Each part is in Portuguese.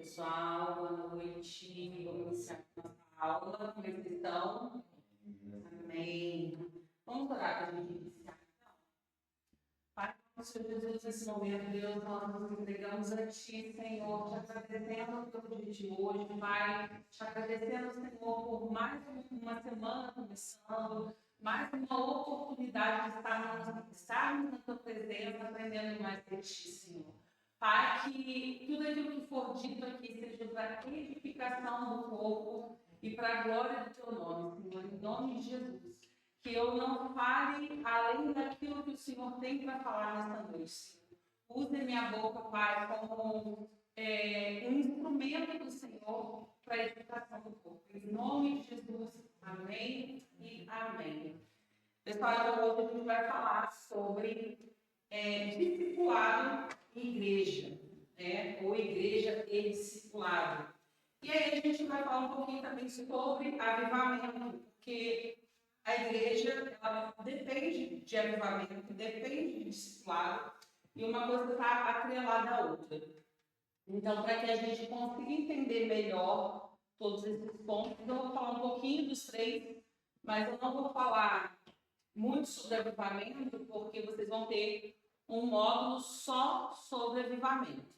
Pessoal, boa noite. Vamos iniciar nossa aula. Como vocês estão? Amém. Vamos orar para a gente iniciar. Pai, Senhor Jesus, nesse momento, Deus, nós nos entregamos a Ti, Senhor, te agradecendo pelo dia de hoje, Pai, te agradecendo, Senhor, por mais uma semana começando, mais uma oportunidade de estarmos na Tua presença, aprendendo mais de Ti, Senhor. Pai, que tudo aquilo que for dito aqui seja para a edificação do corpo e para a glória do Teu nome, Senhor, em nome de Jesus. Que eu não fale além daquilo que o Senhor tem para falar nesta noite, Senhor. Use minha boca, Pai, como um instrumento do Senhor para a edificação do corpo. Em nome de Jesus, amém e amém. Pessoal, então hoje a gente vai falar sobre discipulado e igreja, né? Ou igreja e discipulado. E aí a gente vai falar um pouquinho também sobre avivamento, porque a igreja, ela depende de avivamento, depende de discipulado, e uma coisa está atrelada à outra. Então, para que a gente consiga entender melhor todos esses pontos, eu vou falar um pouquinho dos três, mas eu não vou falar muito sobre avivamento, porque vocês vão ter um módulo só sobre avivamento.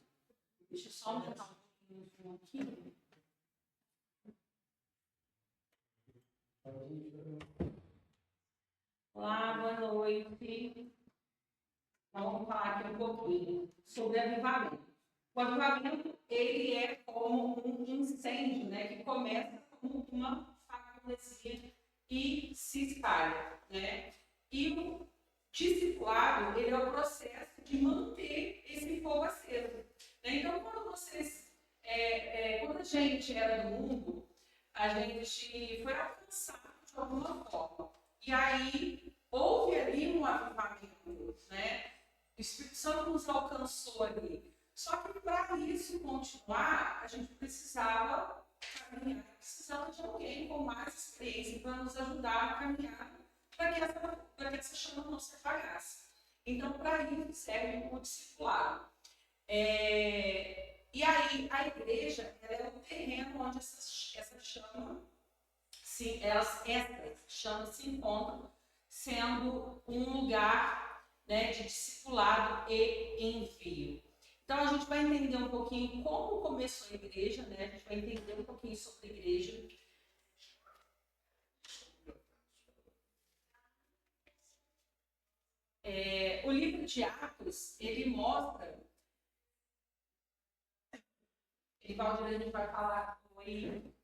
Deixa eu só aumentar um pouquinho aqui. Olá, boa noite. Então, vamos falar aqui um pouquinho sobre avivamento. O avivamento, ele é como um incêndio, né, que começa como uma faculdade e se espalha, né? E o discipulado, ele é o processo de manter esse fogo aceso. Né? Então, quando a gente era do mundo, a gente foi alcançado de alguma forma. E aí, houve ali um avivamento, né? O Espírito Santo nos alcançou ali. Só que para isso continuar, a gente precisava caminhar, precisava de alguém com mais experiência para nos ajudar a caminhar, para que essa chama não se apagasse. Então, para isso serve o discipulado. E aí, a igreja ela é o terreno onde essa chama essas chamas se encontram, sendo um lugar, né, de discipulado e envio. Então a gente vai entender um pouquinho como começou a igreja, né? A gente vai entender um pouquinho sobre a igreja. O livro de Atos, ele mostra. Valdir, a gente vai falar aí.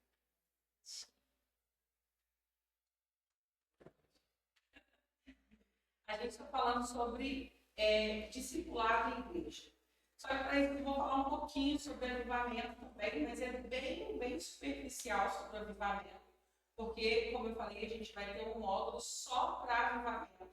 A gente está falando sobre discipulado em igreja. Só que para isso eu vou falar um pouquinho sobre avivamento também, mas é bem superficial sobre o avivamento, porque, como eu falei, a gente vai ter um módulo só para avivamento.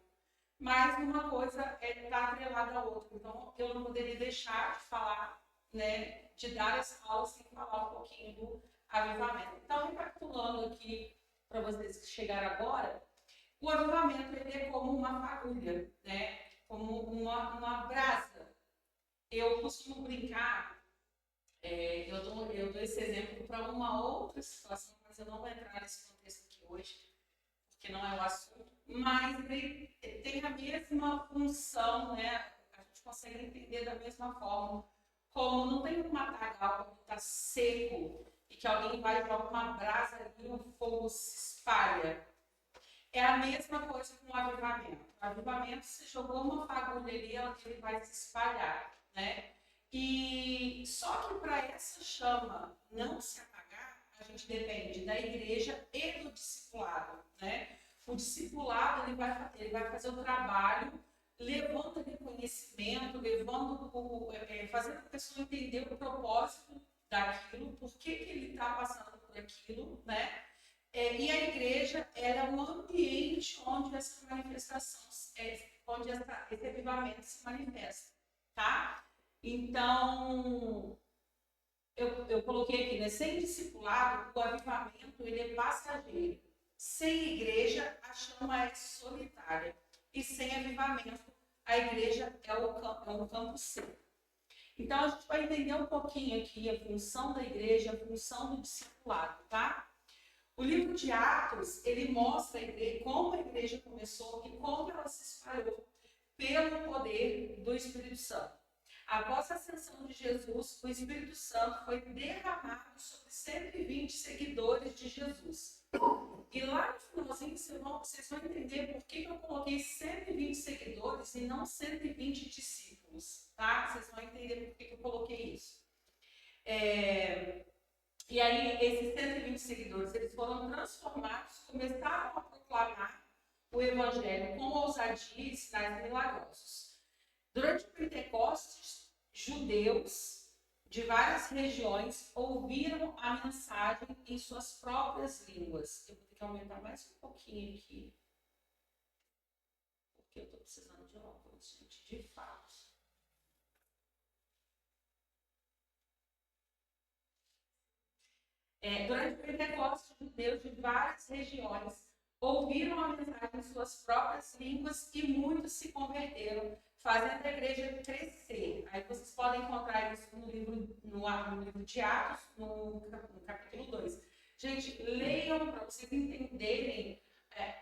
Mas uma coisa está atrelada à outra. Então, eu não poderia deixar de falar, né, de dar essa aula sem falar um pouquinho do avivamento. Então, recapitulando aqui para vocês que chegaram agora, o avivamento ele é como uma fagulha, né? Como uma brasa. Eu costumo brincar, eu dou esse exemplo para uma outra situação, mas eu não vou entrar nesse contexto aqui hoje, porque não é o assunto, mas ele tem a mesma função, né? A gente consegue entender da mesma forma. Como não tem um matagal quando está seco e que alguém vai jogar uma brasa ali e o fogo se espalha. É a mesma coisa com o avivamento. O avivamento, se jogou uma fagulha ali, ele vai se espalhar, né? E só que para essa chama não se apagar, a gente depende da igreja e do discipulado, né? O discipulado ele vai fazer o trabalho, levando o conhecimento, fazendo a pessoa entender o propósito daquilo, por que ele está passando por aquilo, né? E a igreja é um ambiente onde essa manifestação, onde esse avivamento se manifesta, tá? Então, eu coloquei aqui, né? Sem discipulado, o avivamento ele é passageiro. Sem igreja, a chama é solitária. E sem avivamento, a igreja é um campo seco. Então, a gente vai entender um pouquinho aqui a função da igreja, a função do discipulado, tá? O livro de Atos, ele mostra a igreja, como a igreja começou e como ela se espalhou pelo poder do Espírito Santo. Após a ascensão de Jesus, o Espírito Santo foi derramado sobre 120 seguidores de Jesus. E lá no finalzinho vocês vão entender por que eu coloquei 120 seguidores e não 120 discípulos, tá? Vocês vão entender por que eu coloquei isso. E aí, esses 120 seguidores, eles foram transformados, começaram a proclamar o Evangelho com ousadia e sinais milagrosos. Durante o Pentecostes, judeus de várias regiões ouviram a mensagem em suas próprias línguas. Eu vou ter que aumentar mais um pouquinho aqui, porque eu estou precisando de óculos, gente, de fato. Durante o Pentecostes, judeus de várias regiões ouviram a mensagem em suas próprias línguas e muitos se converteram, fazendo a igreja crescer. Aí vocês podem encontrar isso no livro de Atos, no capítulo 2. Gente, leiam para vocês entenderem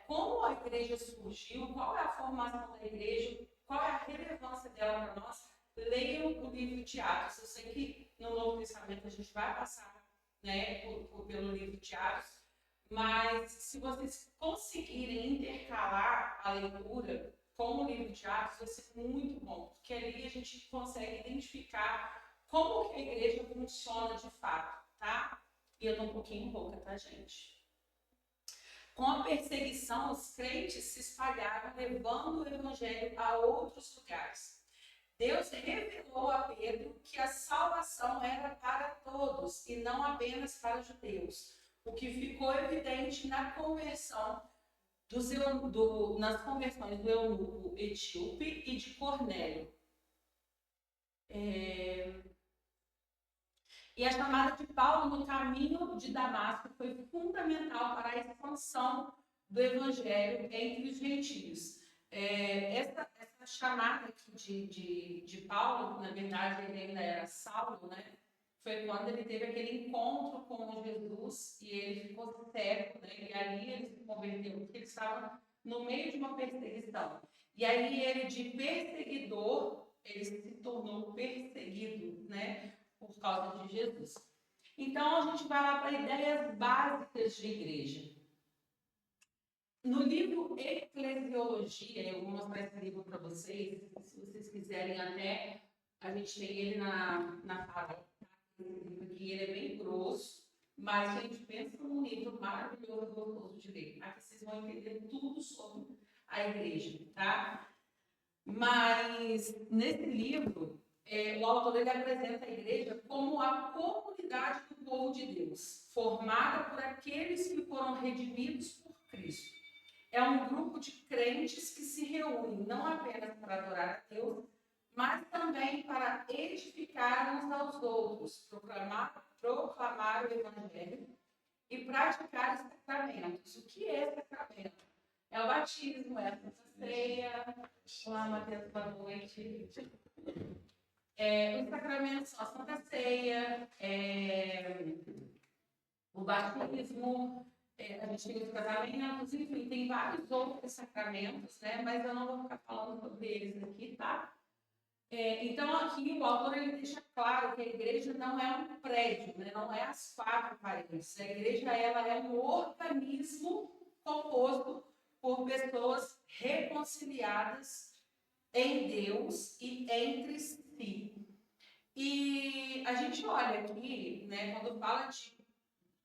como a igreja surgiu, qual é a formação da igreja, qual é a relevância dela para nós. Leiam o livro de Atos. Eu sei que no Novo Testamento a gente vai passar pelo livro de Atos, mas se vocês conseguirem intercalar a leitura com o livro de Atos, vai ser muito bom, porque ali a gente consegue identificar como que a igreja funciona de fato, tá? E eu tô um pouquinho rouca, tá, gente? Com a perseguição, os crentes se espalharam, levando o evangelho a outros lugares. Deus revelou a Pedro que a salvação era para todos e não apenas para os judeus, o que ficou evidente na conversão nas conversões do eunuco etíope e de Cornélio. E a chamada de Paulo no caminho de Damasco foi fundamental para a expansão do evangelho entre os gentios. Essa chamada aqui de Paulo, na verdade ele ainda era Saulo, né? Foi quando ele teve aquele encontro com Jesus e ele ficou cego, né? E ali ele se converteu, porque ele estava no meio de uma perseguição. E aí ele, de perseguidor, ele se tornou perseguido, né? Por causa de Jesus. Então a gente vai lá para ideias básicas de igreja. No livro Eclesiologia, eu vou mostrar esse livro para vocês, se vocês quiserem até, a gente tem ele na palestra, esse livro aqui, ele é bem grosso, mas a gente pensa num livro maravilhoso, gostoso de ler. Aqui vocês vão entender tudo sobre a igreja, tá? Mas nesse livro, o autor ele apresenta a igreja como a comunidade do povo de Deus, formada por aqueles que foram redimidos por Cristo. É um grupo de crentes que se reúnem não apenas para adorar a Deus, mas também para edificar uns aos outros, proclamar o Evangelho e praticar os sacramentos. O que é sacramento? É o batismo, é a Santa Ceia. Olá, Matheus, boa noite. Os sacramentos são a Santa Ceia, o batismo, a gente tem os casamentos, enfim, tem vários outros sacramentos, né? Mas eu não vou ficar falando sobre eles aqui, tá? Então, aqui o autor ele deixa claro que a igreja não é um prédio, né? Não é as quatro paredes. A igreja ela é um organismo composto por pessoas reconciliadas em Deus e entre si. E a gente olha aqui, né, quando fala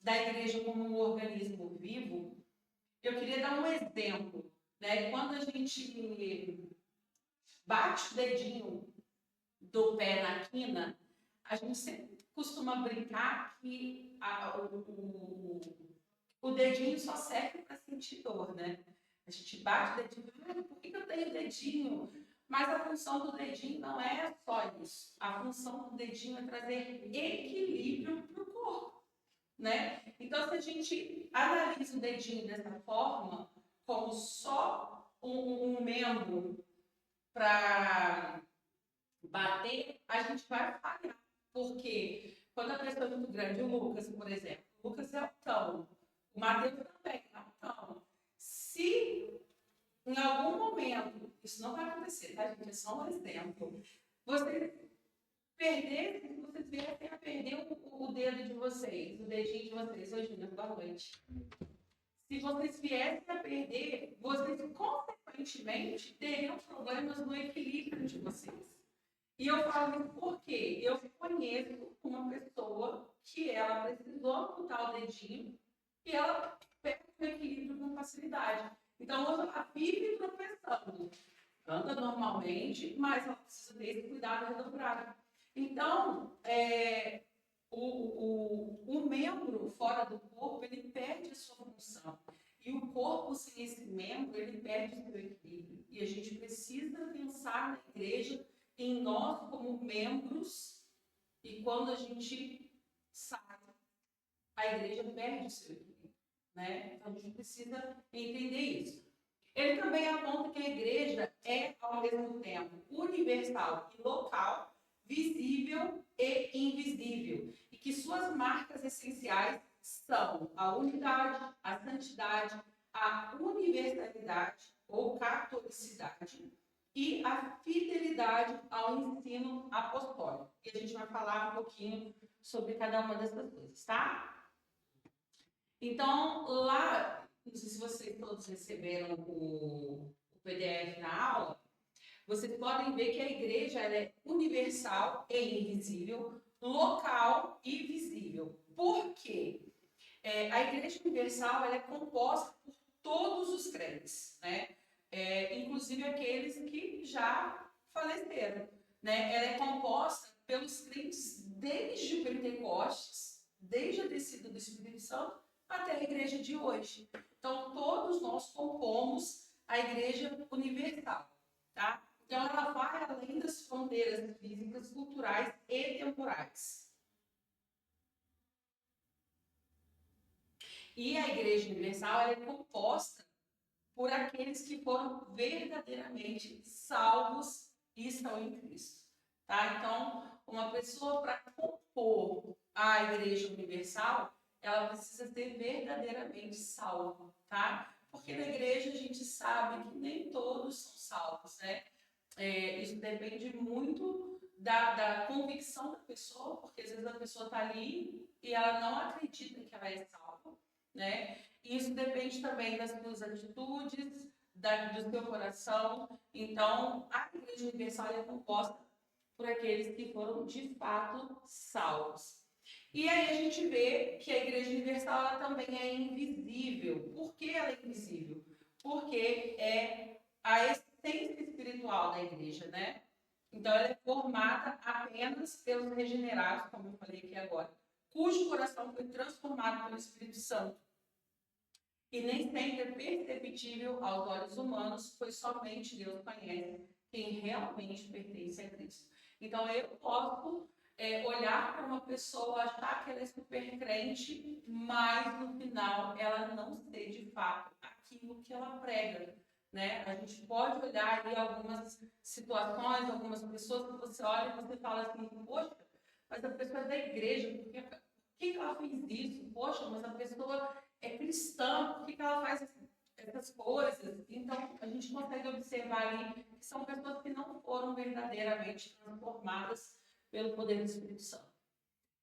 da igreja como um organismo vivo, eu queria dar um exemplo, né? Quando a gente bate o dedinho do pé na quina, a gente sempre costuma brincar que o dedinho só serve para sentir dor, né? A gente bate o dedinho, por que eu tenho dedinho? Mas a função do dedinho não é só isso. A função do dedinho é trazer equilíbrio para o corpo, né? Então, se a gente analisa o dedinho dessa forma, como só um membro para bater, a gente vai falhar. Porque quando a pessoa é muito grande, o Lucas, por exemplo, o Lucas é altão, o Matheus também é altão. Se em algum momento, isso não vai acontecer, tá, gente? É só um exemplo. Você perder, se vocês viessem a perder o dedo de vocês, o dedinho de vocês, hoje, boa noite. Se vocês viessem a perder, vocês consequentemente teriam problemas no equilíbrio de vocês. E eu falo isso porque eu conheço uma pessoa que ela precisou amputar o dedinho e ela perde o equilíbrio com facilidade. Então, hoje ela vive tropeçando. Anda normalmente, mas ela precisa ter esse cuidado redobrado. Então, o membro fora do corpo, ele perde a sua função. E o corpo, sem esse membro, ele perde o seu equilíbrio. E a gente precisa pensar na igreja, em nós como membros, e quando a gente sai, a igreja perde o seu equilíbrio. Né? Então, a gente precisa entender isso. Ele também aponta que a igreja é, ao mesmo tempo, universal e local, visível e invisível, e que suas marcas essenciais são a unidade, a santidade, a universalidade ou catolicidade e a fidelidade ao ensino apostólico. E a gente vai falar um pouquinho sobre cada uma dessas coisas, tá? Então, lá, não sei se vocês todos receberam o PDF na aula, vocês podem ver que a igreja ela é universal e invisível, local e visível. Por quê? A igreja universal ela é composta por todos os crentes, né? Inclusive aqueles que já faleceram. Né? Ela é composta pelos crentes desde o Pentecostes, desde a descida do Espírito Santo, até a igreja de hoje. Então, todos nós compomos a igreja universal, tá? Então, ela vai além das fronteiras físicas, culturais e temporais. E a igreja universal ela é composta por aqueles que foram verdadeiramente salvos e estão em Cristo, tá? Então, uma pessoa para compor a igreja universal, ela precisa ser verdadeiramente salva, tá? Porque na igreja a gente sabe que nem todos são salvos, né? Isso depende muito da convicção da pessoa, porque às vezes a pessoa está ali e ela não acredita que ela é salva, né? E isso depende também das suas atitudes, do seu coração. Então, a Igreja Universal é composta por aqueles que foram de fato salvos. E aí a gente vê que a Igreja Universal ela também é invisível. Por que ela é invisível? Porque é a essência espiritual da igreja, né? Então ela é formada apenas pelos regenerados, como eu falei aqui agora, cujo coração foi transformado pelo Espírito Santo. E nem sempre é perceptível aos olhos humanos, pois somente Deus conhece quem realmente pertence a Cristo. Então eu posso olhar para uma pessoa, achar que ela é super crente, mas no final ela não ser de fato aquilo que ela prega. Né? A gente pode olhar aí algumas situações, algumas pessoas que você olha e você fala assim, poxa, mas a pessoa é da igreja, por que ela fez isso? Poxa, mas a pessoa é cristã, por que ela faz essas coisas? Então, a gente consegue observar ali que são pessoas que não foram verdadeiramente transformadas pelo poder do Espírito Santo.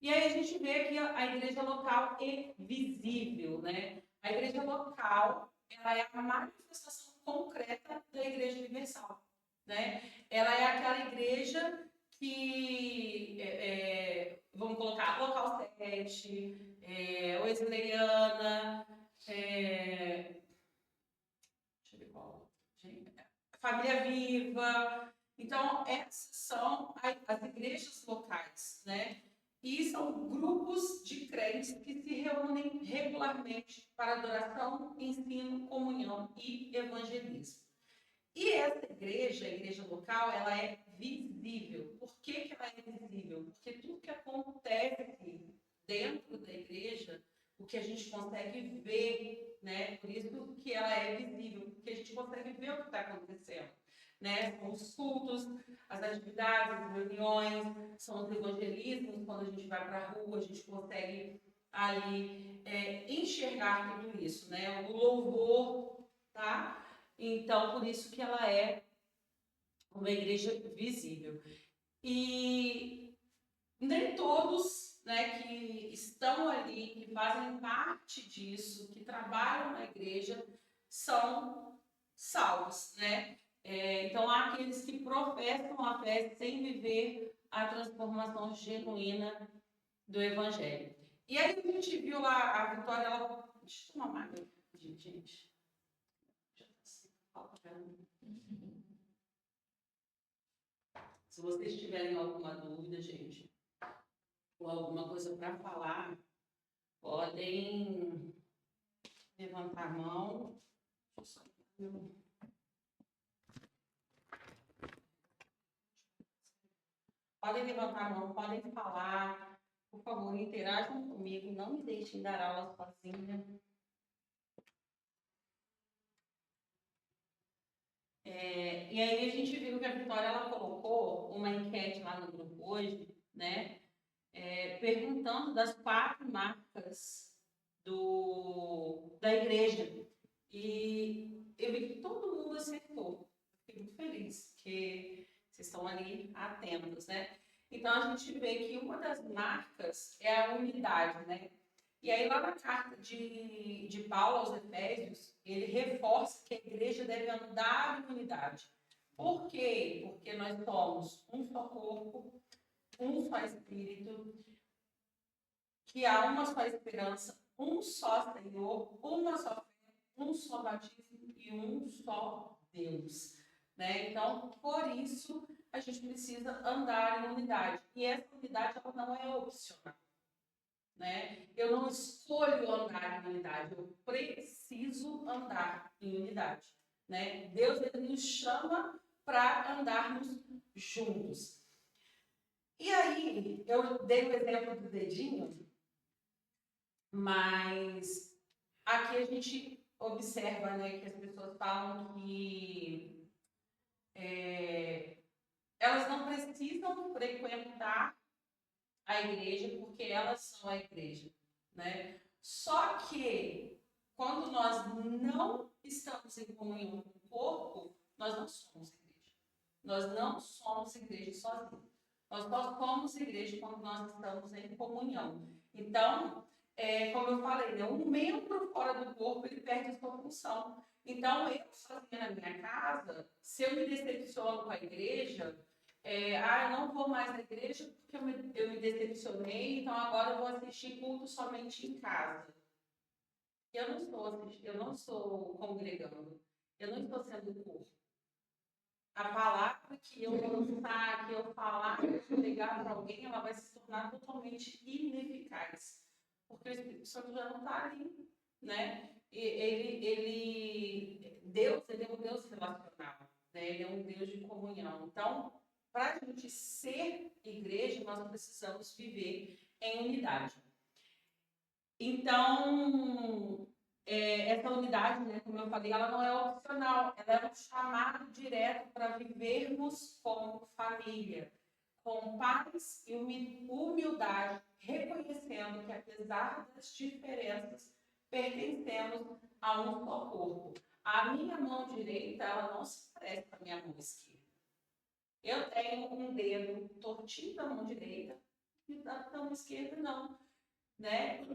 E aí a gente vê aqui a igreja local e visível, né? A igreja local, ela é a manifestação concreta da igreja universal, né? Ela é aquela igreja que, vamos colocar, local 7, wesleyana, deixa eu ver qual, família viva. Então, essas são as igrejas locais, né? E são grupos de crentes que se reúnem regularmente para adoração, ensino, comunhão e evangelismo. E essa igreja, a igreja local, ela é visível. Por que ela é visível? Porque tudo que acontece dentro da igreja, o que a gente consegue ver, né? Por isso que ela é visível, porque a gente consegue ver o que está acontecendo. né? São os cultos, as atividades, as reuniões, são os evangelismos, quando a gente vai para a rua, a gente consegue ali enxergar tudo isso, né? O louvor, tá? Então, por isso que ela é uma igreja visível. E nem todos, né, que estão ali, que fazem parte disso, que trabalham na igreja, são salvos, né? Então, há aqueles que professam a fé sem viver a transformação genuína do Evangelho. E aí a gente viu lá a Vitória, ela... Deixa eu tomar uma água, gente. Já tá assim, se vocês tiverem alguma dúvida, gente, ou alguma coisa para falar, podem levantar a mão. Podem levantar a mão, podem falar. Por favor, interajam comigo, não me deixem dar aula sozinha. E aí a gente viu que a Vitória ela colocou uma enquete lá no grupo hoje, né? Perguntando das 4 marcas da igreja. E eu vi que todo mundo acertou. Fiquei muito feliz, porque vocês estão ali atentos, né? Então a gente vê que uma das marcas é a unidade, né? E aí lá na carta de Paulo aos Efésios, ele reforça que a igreja deve andar em unidade. Por quê? Porque nós somos um só corpo, um só espírito, que há uma só esperança, um só Senhor, uma só fé, um só batismo e um só Deus. Né? Então, por isso, a gente precisa andar em unidade. E essa unidade ela não é opcional. Né? Eu não escolho andar em unidade, eu preciso andar em unidade. Né? Deus ele nos chama para andarmos juntos. E aí, eu dei o exemplo do dedinho, mas aqui a gente observa, né, que as pessoas falam que elas não precisam frequentar a igreja porque elas são a igreja, né? Só que quando nós não estamos em comunhão com o corpo, nós não somos igreja. Nós não somos igreja sozinhos. Nós só somos igreja quando nós estamos em comunhão. Então, como eu falei, né, um membro fora do corpo, ele perde a sua função. Então, eu sozinha na minha casa, se eu me decepciono com a igreja, eu não vou mais na igreja porque eu me decepcionei, então agora eu vou assistir culto somente em casa. Eu não estou congregando, eu não estou sendo corpo. A palavra que eu lançar, que eu falar, que eu pregar para alguém, ela vai se tornar totalmente ineficaz. Porque o Espírito Santo já não está ali, né? Deus, ele é um Deus relacional, né? Ele é um Deus de comunhão. Então, para a gente ser igreja, nós precisamos viver em unidade. Então, essa unidade, né, como eu falei, ela não é opcional, ela é um chamado direto para vivermos como família, com paz e humildade, reconhecendo que apesar das diferenças, pertencemos a um só corpo. A minha mão direita, ela não se parece com a minha mão esquerda. Eu tenho um dedo tortinho da mão direita e da mão esquerda não, né?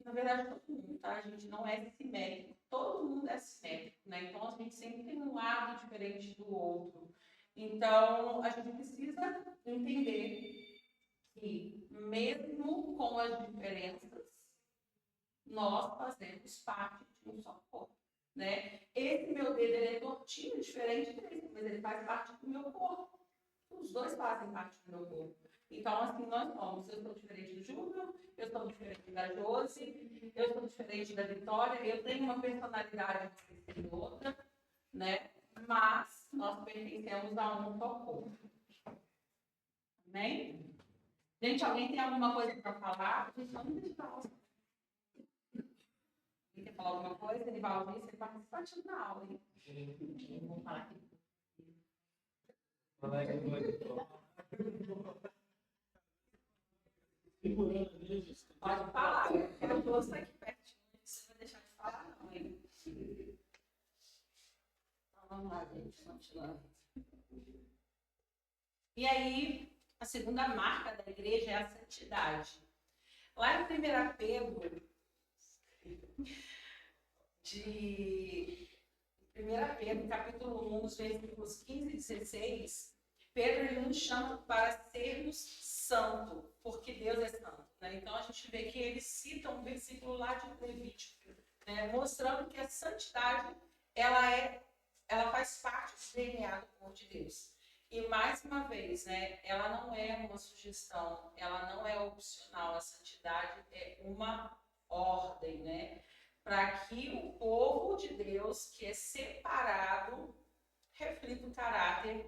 Na verdade, todo mundo, tá? A gente não é simétrico, todo mundo é simétrico, né? Então, a gente sempre tem um lado diferente do outro. Então, a gente precisa entender que, mesmo com as diferenças, nós fazemos parte de um só corpo, né? Esse meu dedo ele é tortinho, diferente desse, mas ele faz parte do meu corpo. Os dois fazem parte do meu corpo. Então, assim, nós somos. Eu sou diferente do Júnior, eu sou diferente da Josi, eu sou diferente da Vitória, eu tenho uma personalidade, vocês têm outra, né? Mas nós pertencemos a um só corpo. Amém? Gente, alguém tem alguma coisa para falar? A gente não me deixa falar. quer falar alguma coisa? Nivaldo, você participa na aula, hein? Vamos falar aqui. Pode falar, eu quero você aqui pertinho. Você vai deixar de falar, não, hein? Então, vamos lá, gente, continuando. E aí, a segunda marca da igreja é a santidade. Lá em 1 Pedro, capítulo 1, versículos 15 e 16, Pedro ele nos chama para sermos santos, porque Deus é santo. Né? Então, a gente vê que ele cita um versículo lá de Levítico, né? Mostrando que a santidade, ela faz parte do DNA do povo de Deus. E, mais uma vez, né, ela não é uma sugestão, ela não é opcional. A santidade é uma ordem, né? Para que o povo de Deus, que é separado, reflita o caráter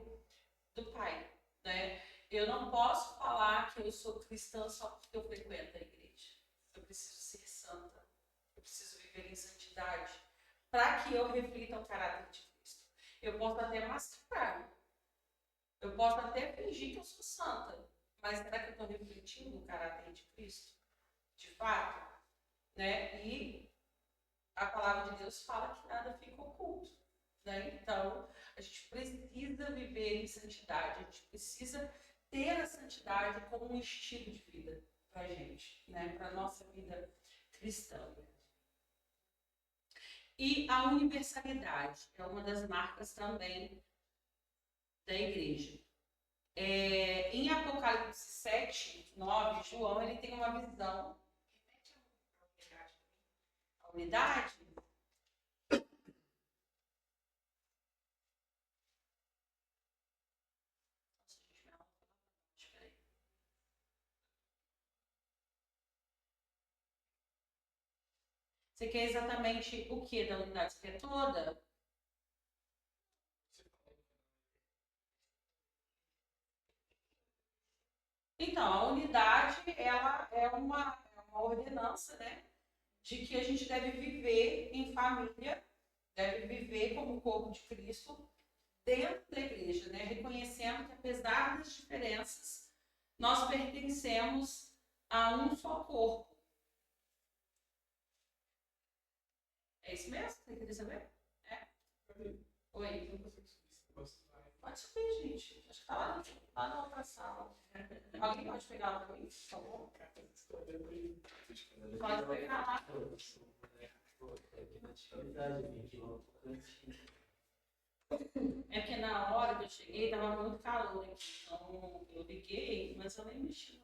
do Pai, né? Eu não posso falar que eu sou cristã só porque eu frequento a igreja. Eu preciso ser santa. Eu preciso viver em santidade para que eu reflita o caráter de Cristo. Eu posso até mascarar. Eu posso até fingir que eu sou santa. Mas será que eu estou refletindo o caráter de Cristo? De fato? Né? E a palavra de Deus fala que nada fica oculto. Né? Então, a gente precisa viver em santidade. A gente precisa ter a santidade como um estilo de vida para a gente, né? Para a nossa vida cristã. E a universalidade é uma das marcas também da igreja. Em Apocalipse 7, 9, João ele tem uma visão. A unidade? Você quer exatamente o que da unidade? Você quer toda? Então, a unidade ela é uma ordenança, né, de que a gente deve viver em família, deve viver como corpo de Cristo dentro da igreja, né, reconhecendo que apesar das diferenças, nós pertencemos a um só corpo. É isso mesmo? Você queria saber? É? Oi? Pode subir, gente. Acho que tá lá na outra sala. Alguém pode pegar lá pra mim, por favor? Pode pegar lá. É porque na hora que eu cheguei, tava muito calor aqui. Então, eu liguei, mas eu nem mexi.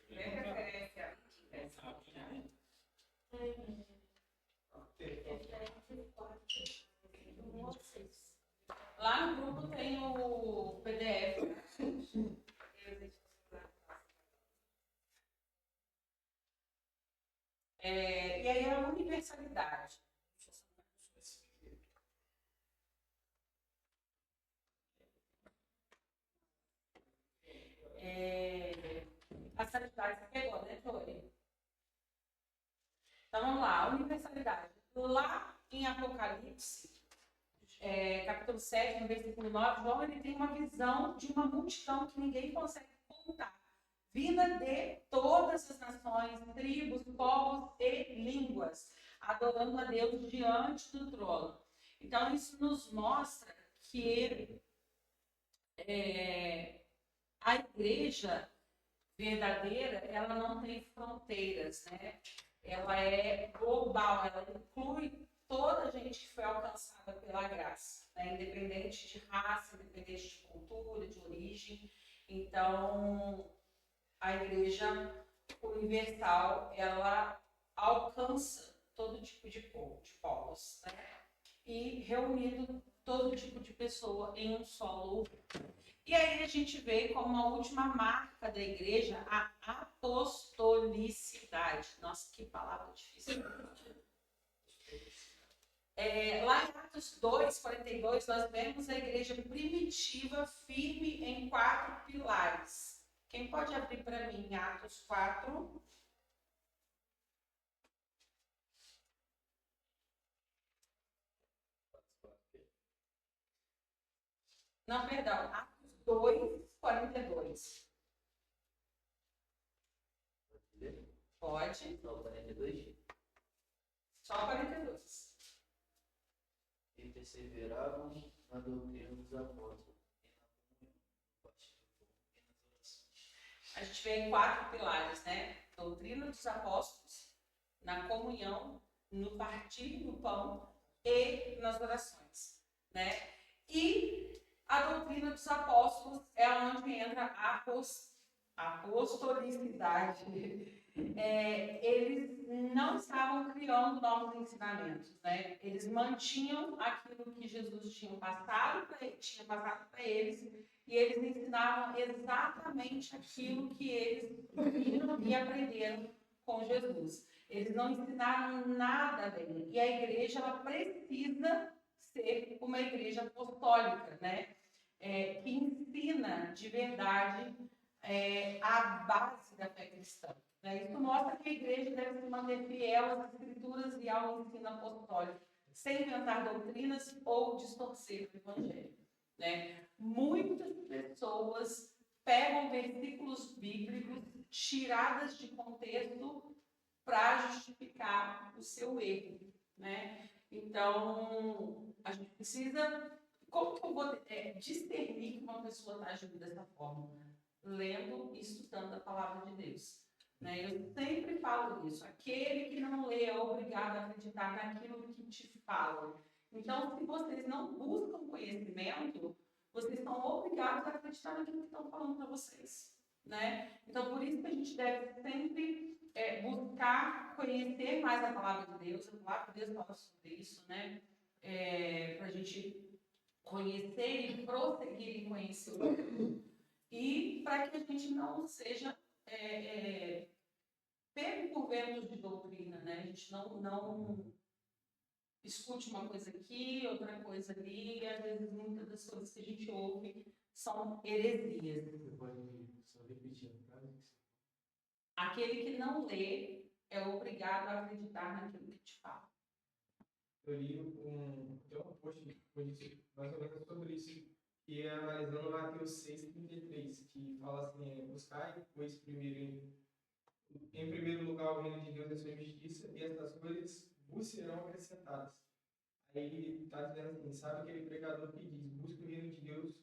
Minha preferência. Lá no grupo tem o PDF. E aí a universalidade. A santidade você pegou, né, Tori? Então vamos lá, a universalidade. Lá em Apocalipse, capítulo 7, no versículo 9, João ele tem uma visão de uma multidão que ninguém consegue contar. Vinda de todas as nações, tribos, povos e línguas, adorando a Deus diante do trono. Então, isso nos mostra que a igreja verdadeira, ela não tem fronteiras, né? Ela é global, ela inclui toda a gente que foi alcançada pela graça, né? Independente de raça, independente de cultura, de origem. Então, a igreja universal, ela alcança todo tipo de povo, de povos, né? E reunindo todo tipo de pessoa em um só lugar. E aí a gente vê como a última marca da igreja a apostolicidade. Nossa, que palavra difícil. Lá em Atos 2, 42, nós vemos a igreja primitiva firme em 4 pilares. Quem pode abrir para mim Atos 4? Não, perdão, Atos 2, 42. Pode. Só 42? Só 42. E perseveravam na doutrina dos apóstolos, e na comunhão, no partir do pão e nas orações. A gente vê em 4 pilares, né? Doutrina dos apóstolos, na comunhão, no partir do pão e nas orações, né? E a doutrina dos apóstolos é onde entra a apostolicidade. Eles não estavam criando novos ensinamentos, né? Eles mantinham aquilo que Jesus tinha passado para eles, e eles ensinavam exatamente aquilo que eles viram e aprenderam com Jesus. Eles não ensinaram nada além. E a igreja, ela precisa ser uma igreja apostólica, né? Que ensina de verdade a base da fé cristã. Né? Isso mostra que a igreja deve se manter fiel às escrituras e ao ensino apostólico, sem inventar doutrinas ou distorcer o evangelho. Né? Muitas pessoas pegam versículos bíblicos tiradas de contexto para justificar o seu erro. Né? Então, a gente precisa... Como que eu vou discernir que uma pessoa está agindo dessa forma? Lendo e estudando a palavra de Deus. Né? Eu sempre falo isso. Aquele que não lê é obrigado a acreditar naquilo que te falam. Então, se vocês não buscam conhecimento, vocês são obrigados a acreditar naquilo que estão falando para vocês. Né? Então, por isso que a gente deve sempre buscar conhecer mais a palavra de Deus. A palavra de Deus fala sobre isso, né? Para a gente conhecer e prosseguir em conhecer o outro. E para que a gente não seja pego por ventos de doutrina, né? A gente não escute uma coisa aqui, outra coisa ali, e às vezes muitas das coisas que a gente ouve são heresias. Você pode só repetir a frase? Aquele que não lê é obrigado a acreditar naquilo que te fala. Eu li tem um post mais ou menos sobre isso, que é analisando Mateus 6,33, que fala assim, buscai, pois em primeiro lugar o reino de Deus e a sua justiça, e essas coisas vos serão acrescentadas. Aí está dizendo assim, sabe aquele pregador que diz, busca o reino de Deus,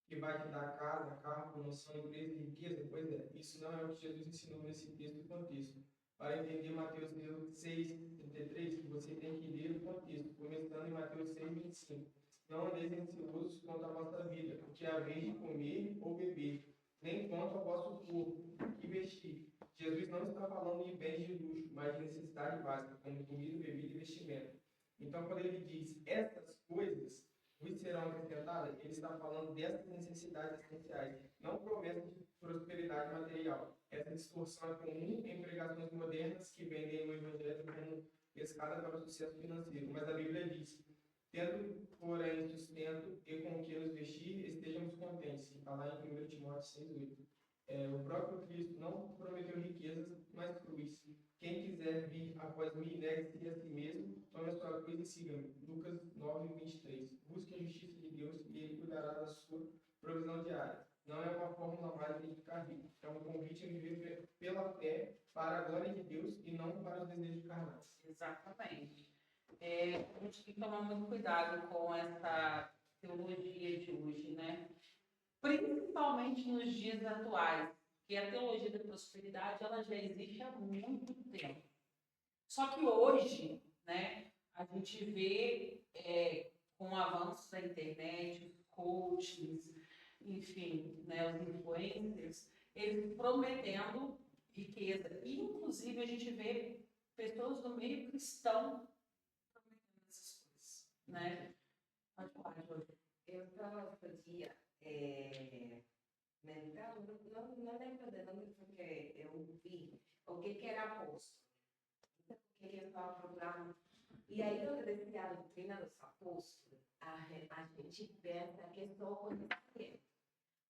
que vai te dar casa, carro, promoção, empresa e riqueza? Pois é, isso não é o que Jesus ensinou nesse texto e contexto. Para entender Mateus 6,33, você tem que ler o contexto, começando em Mateus 6,25. Não andeis ansiosos quanto à vossa vida, o que haveis de comer ou beber, nem quanto ao vosso corpo, o que vestir. Jesus não está falando de bens de luxo, mas de necessidade básica, como comida, bebida e vestimento. Então, quando ele diz essas coisas vos serão acrescentadas, ele está falando dessas necessidades essenciais, não promessas de prosperidade material. Essa distorção é comum em pregações modernas que vendem o evangelho como escada para o sucesso financeiro. Mas a Bíblia diz, tendo, porém, sustento e com que nos vestir, estejamos contentes. Está lá em 1 Timóteo 6,8. O próprio Cristo não prometeu riquezas, mas cruz. Quem quiser vir após mim, negue-se a si mesmo, tome a sua cruz e siga-me. Lucas 9:23. Busque a justiça de Deus e ele cuidará da sua provisão diária. Não é uma fórmula mágica de ficar rico. É um convite a viver pela fé para a glória de Deus e não para os desejos carnais. Exatamente. A gente tem que tomar muito cuidado com essa teologia de hoje, né? Principalmente nos dias atuais, que a teologia da prosperidade ela já existe há muito tempo. Só que hoje, né, a gente vê com o avanço da internet, os coaches, enfim, né, os influencers, eles prometendo riqueza. E, inclusive, a gente vê pessoas do meio cristão prometendo essas coisas, né? Pode falar, Júlia. Eu estava outro dia meditando, não lembro de nome porque eu vi o que era apóstolo. Então, o que eu estava procurando. E aí, quando decía a doutrina dos apóstolos, a gente pensa que é só conhecimento.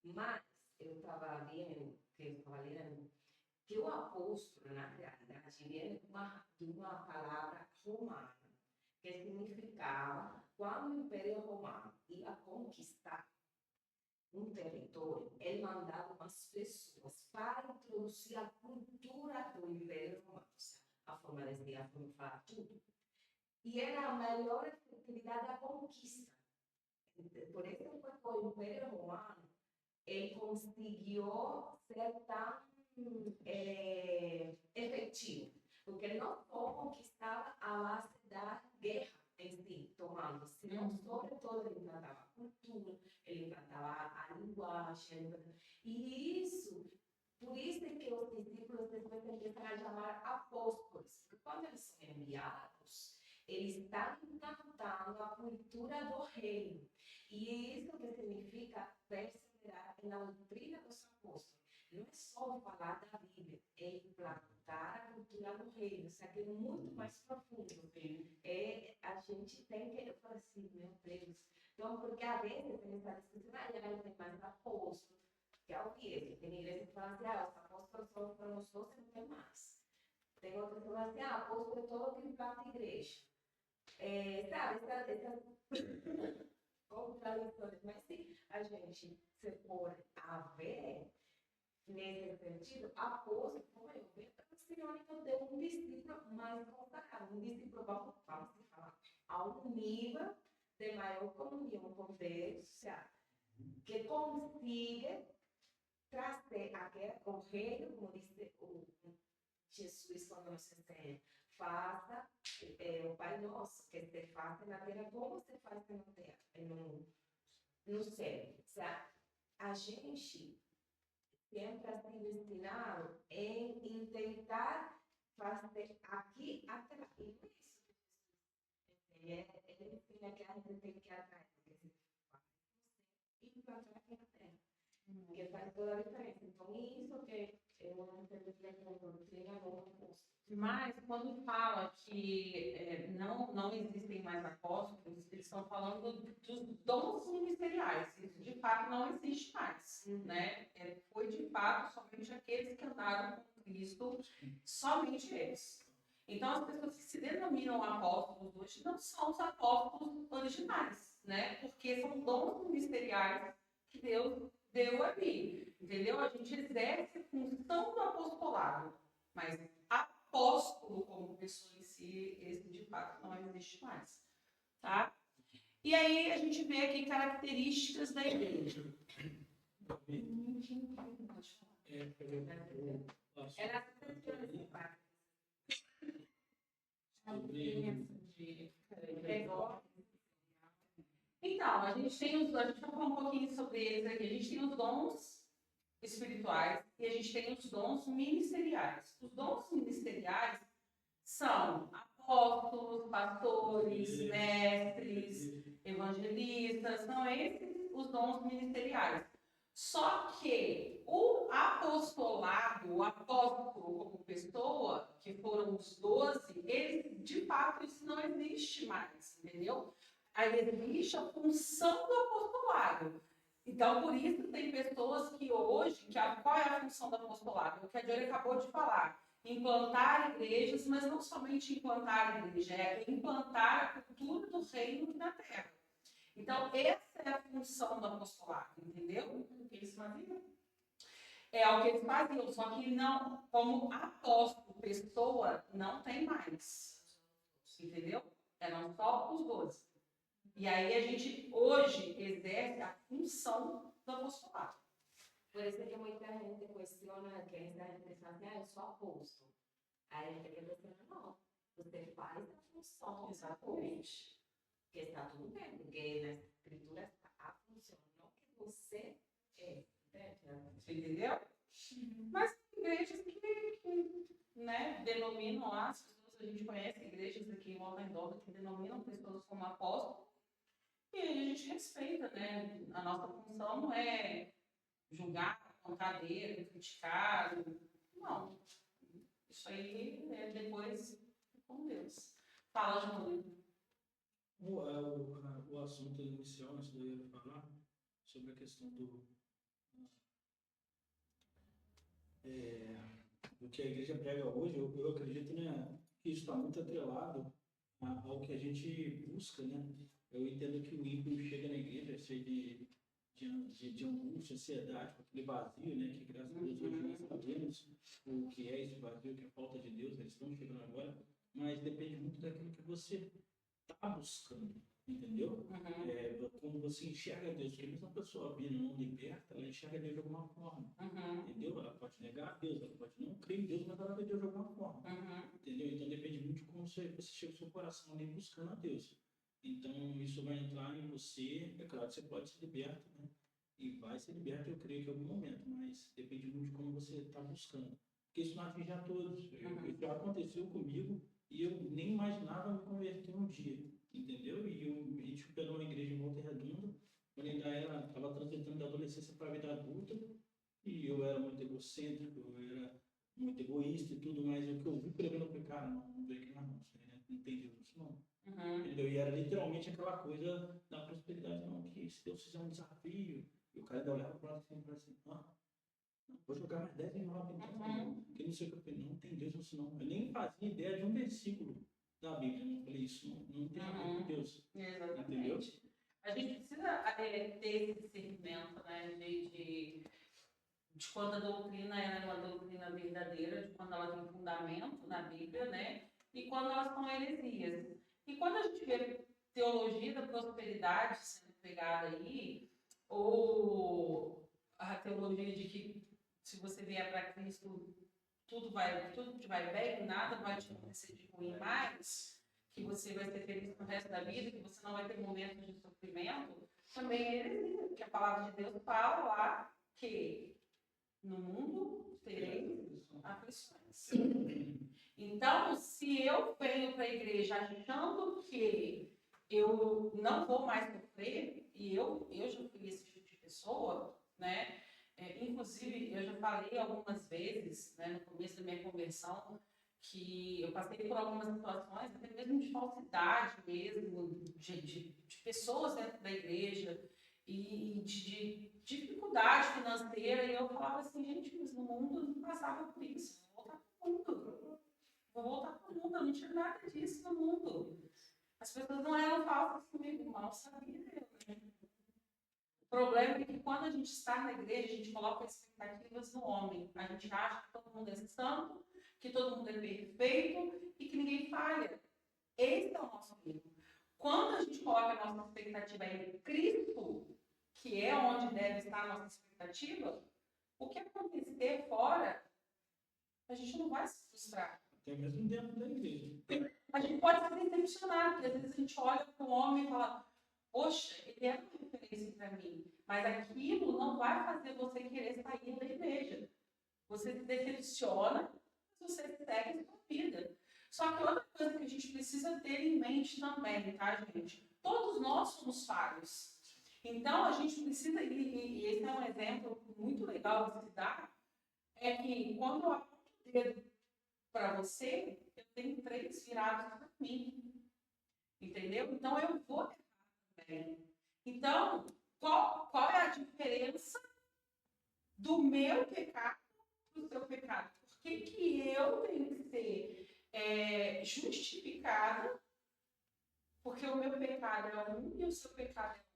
Mas eu estava lendo, que o apóstolo, na realidade, vem de uma palavra romana, que significava quando o Império Romano ia conquistar um território, ele mandava umas pessoas para introduzir a cultura do Império Romano, a forma de ser, a forma de falar tudo. E era a melhor efetividade da conquista. Por isso, o Império Romano ele conseguiu ser tão efetivo, porque ele não só conquistava a base da guerra em si, tomando, senão, sobretudo, ele implantava a cultura, ele implantava a linguagem, e isso, por isso é que os discípulos depois começaram a chamar apóstolos, porque quando eles são enviados, eles estão implantando a cultura do reino, e isso que significa perseverar na doutrina dos apóstolos. Não é só falar da Bíblia, é implantar a cultura do reino, isso aqui é muito mais profundo. A gente tem que, eu falo assim, meu Deus, então, porque às vezes tem essa discussão, já não tem mais apóstolos, já ouvi isso, tem igreja que fala assim, os apóstolos são para nós dois, não tem mais. Tem outras que falam assim, apóstolo é todo que implanta a igreja. Sabe, essas contradições, mas se a gente se for a ver, nesse sentido, apóstolo, como eu vejo, é um sinônimo de um discípulo mais consagrado, um discípulo, vamos falar, a um nível de maior comunhão com Deus, que consiga trazer o reino, como disse o Jesus quando nos ensina, faça o Pai Nosso, que se faça na terra como se faz na terra, no céu. A gente sempre assim destinado em tentar fazer aqui até lá. E não é isso que Jesus ensina que a gente tem que ir atrás, porque se faz e implantar aqui na terra. Que faz toda a diferença. Então, isso que eu não entendo que é doutrina não custa. Mas, quando fala que não existem mais apóstolos, eles estão falando dos dons ministeriais. Isso, de fato, não existe mais. Né? Foi, de fato, somente aqueles que andaram com Cristo, somente eles. Então, as pessoas que se denominam apóstolos hoje não são os apóstolos originais, né? Porque são dons ministeriais que Deus deu ali, entendeu? A gente exerce a função do apostolado, mas apóstolo como pessoa em si, esse de fato não existe mais, tá? E aí a gente vê aqui características da igreja. Então, a gente vai falar um pouquinho sobre eles aqui. A gente tem os dons espirituais e a gente tem os dons ministeriais. Os dons ministeriais são apóstolos, pastores, mestres, evangelistas, são esses os dons ministeriais. Só que o apostolado, o apóstolo como pessoa, que foram os 12, eles, de fato, isso não existe mais, entendeu? Aí existe a função do apostolado. Então, por isso, tem pessoas que hoje, qual é a função do apostolado? O que a Diori acabou de falar. Implantar igrejas, mas não somente implantar a igreja, é implantar a cultura do reino aqui na terra. Então, essa é a função do apostolado, entendeu? O que eles faziam? É o que eles faziam, só que não, como apóstolo, pessoa, não tem mais. Entendeu? Eram só os 12. E aí a gente hoje exerce a função do apostolado. Por isso que muita gente questiona que essa gente fala assim, eu sou apóstolo. Aí a gente questiona, não, você faz a função. Exatamente. Porque está tudo bem, porque na escritura está a função, não que você é. Você entendeu? Mas tem igrejas que né, denominam lá, as pessoas, a gente conhece igrejas aqui em Volta Redonda que denominam pessoas como apóstolos. E aí a gente respeita, né? A nossa função não é julgar, apontar dedo, criticar. Não. Isso aí é depois com Deus. Fala, Júlio. O assunto inicial, antes de eu falar, sobre a questão do que a igreja prega hoje, eu acredito, né, que isso está muito atrelado ao que a gente busca, né? Eu entendo que o ímpio chega na igreja cheio de de angústia, ansiedade, com aquele vazio, né? Que graças a Deus hoje nós sabemos o que é esse vazio, que é a falta de Deus, eles estão chegando agora, mas depende muito daquilo que você está buscando, entendeu? Quando você enxerga Deus, porque mesmo a pessoa vindo não liberta, ela enxerga Deus de alguma forma, entendeu? Ela pode negar a Deus, ela pode não crer em Deus, mas ela vê Deus de alguma forma, entendeu? Então depende muito de como você chega o seu coração ali buscando a Deus. Então isso vai entrar em você, é claro que você pode ser liberto, né? E vai ser liberto, eu creio que em algum momento, mas depende muito de como você está buscando. Porque isso não atinge a todos. Isso já aconteceu comigo e eu nem imaginava me converter um dia, entendeu? A gente pegou uma igreja em Volta Redonda, quando ainda estava transitando da adolescência para a vida adulta, e eu era muito egocêntrico, eu era muito egoísta e tudo mais. E o que eu vi pregando foi, cara, não veio aqui na mão, né? Não tem Deus nisso, não. Entendeu? E era literalmente aquela coisa da prosperidade, não, que se Deus fizer um desafio, e o cara ainda olhava para assim, vou jogar mais 10 mil lá dentro, que não sei o que eu falei, não tem Deus nisso, não. Eu nem fazia ideia de um versículo da Bíblia, né? Eu falei, isso não tem a ver com Deus. Exatamente. Entendeu? A gente precisa ter esse discernimento, né, de quando a doutrina é uma doutrina verdadeira, de quando ela tem fundamento na Bíblia, né, e quando elas são heresias. E quando a gente vê teologia da prosperidade sendo pregada aí, ou a teologia de que se você vier para Cristo, tudo te vai bem, nada vai te acontecer de ruim mais, que você vai ser feliz no resto da vida, que você não vai ter momentos de sofrimento, também é heresia, porque a palavra de Deus fala lá que no mundo tereis aflições. Então, se eu venho para a igreja achando que eu não vou mais sofrer, e eu já fui esse tipo de pessoa, né? Inclusive, eu já falei algumas vezes, né, no começo da minha conversão, que eu passei por algumas situações, até mesmo de falsidade mesmo, de pessoas dentro da igreja, e de dificuldade financeira, e eu falava assim, gente, mas no mundo não passava por isso, vou voltar para o mundo, eu não tinha nada disso no mundo. As pessoas não eram falsas comigo, mal sabia eu, né? O problema é que quando a gente está na igreja, a gente coloca expectativas no homem. A gente acha que todo mundo é santo, que todo mundo é perfeito e que ninguém falha. Esse é o nosso erro. Quando a gente coloca a nossa expectativa em Cristo, que é onde deve estar a nossa expectativa, o que acontecer fora, a gente não vai se frustrar. Até mesmo dentro da igreja. A gente pode se decepcionar, porque às vezes a gente olha para o homem e fala, poxa, ele é uma referência para mim, mas aquilo não vai fazer você querer sair da igreja. Você se decepciona, mas você segue a sua vida. Só que outra coisa que a gente precisa ter em mente também, tá, gente? Todos nós somos falhos. Então, a gente precisa, e esse é um exemplo muito legal de se dar, é que quando eu aponto o dedo para você, eu tenho 3 virados para mim. Entendeu? Então, eu vou errar também. Então, qual é a diferença do meu pecado para o seu pecado? Por que eu tenho que ser justificada? Porque o meu pecado é um e o seu pecado é um.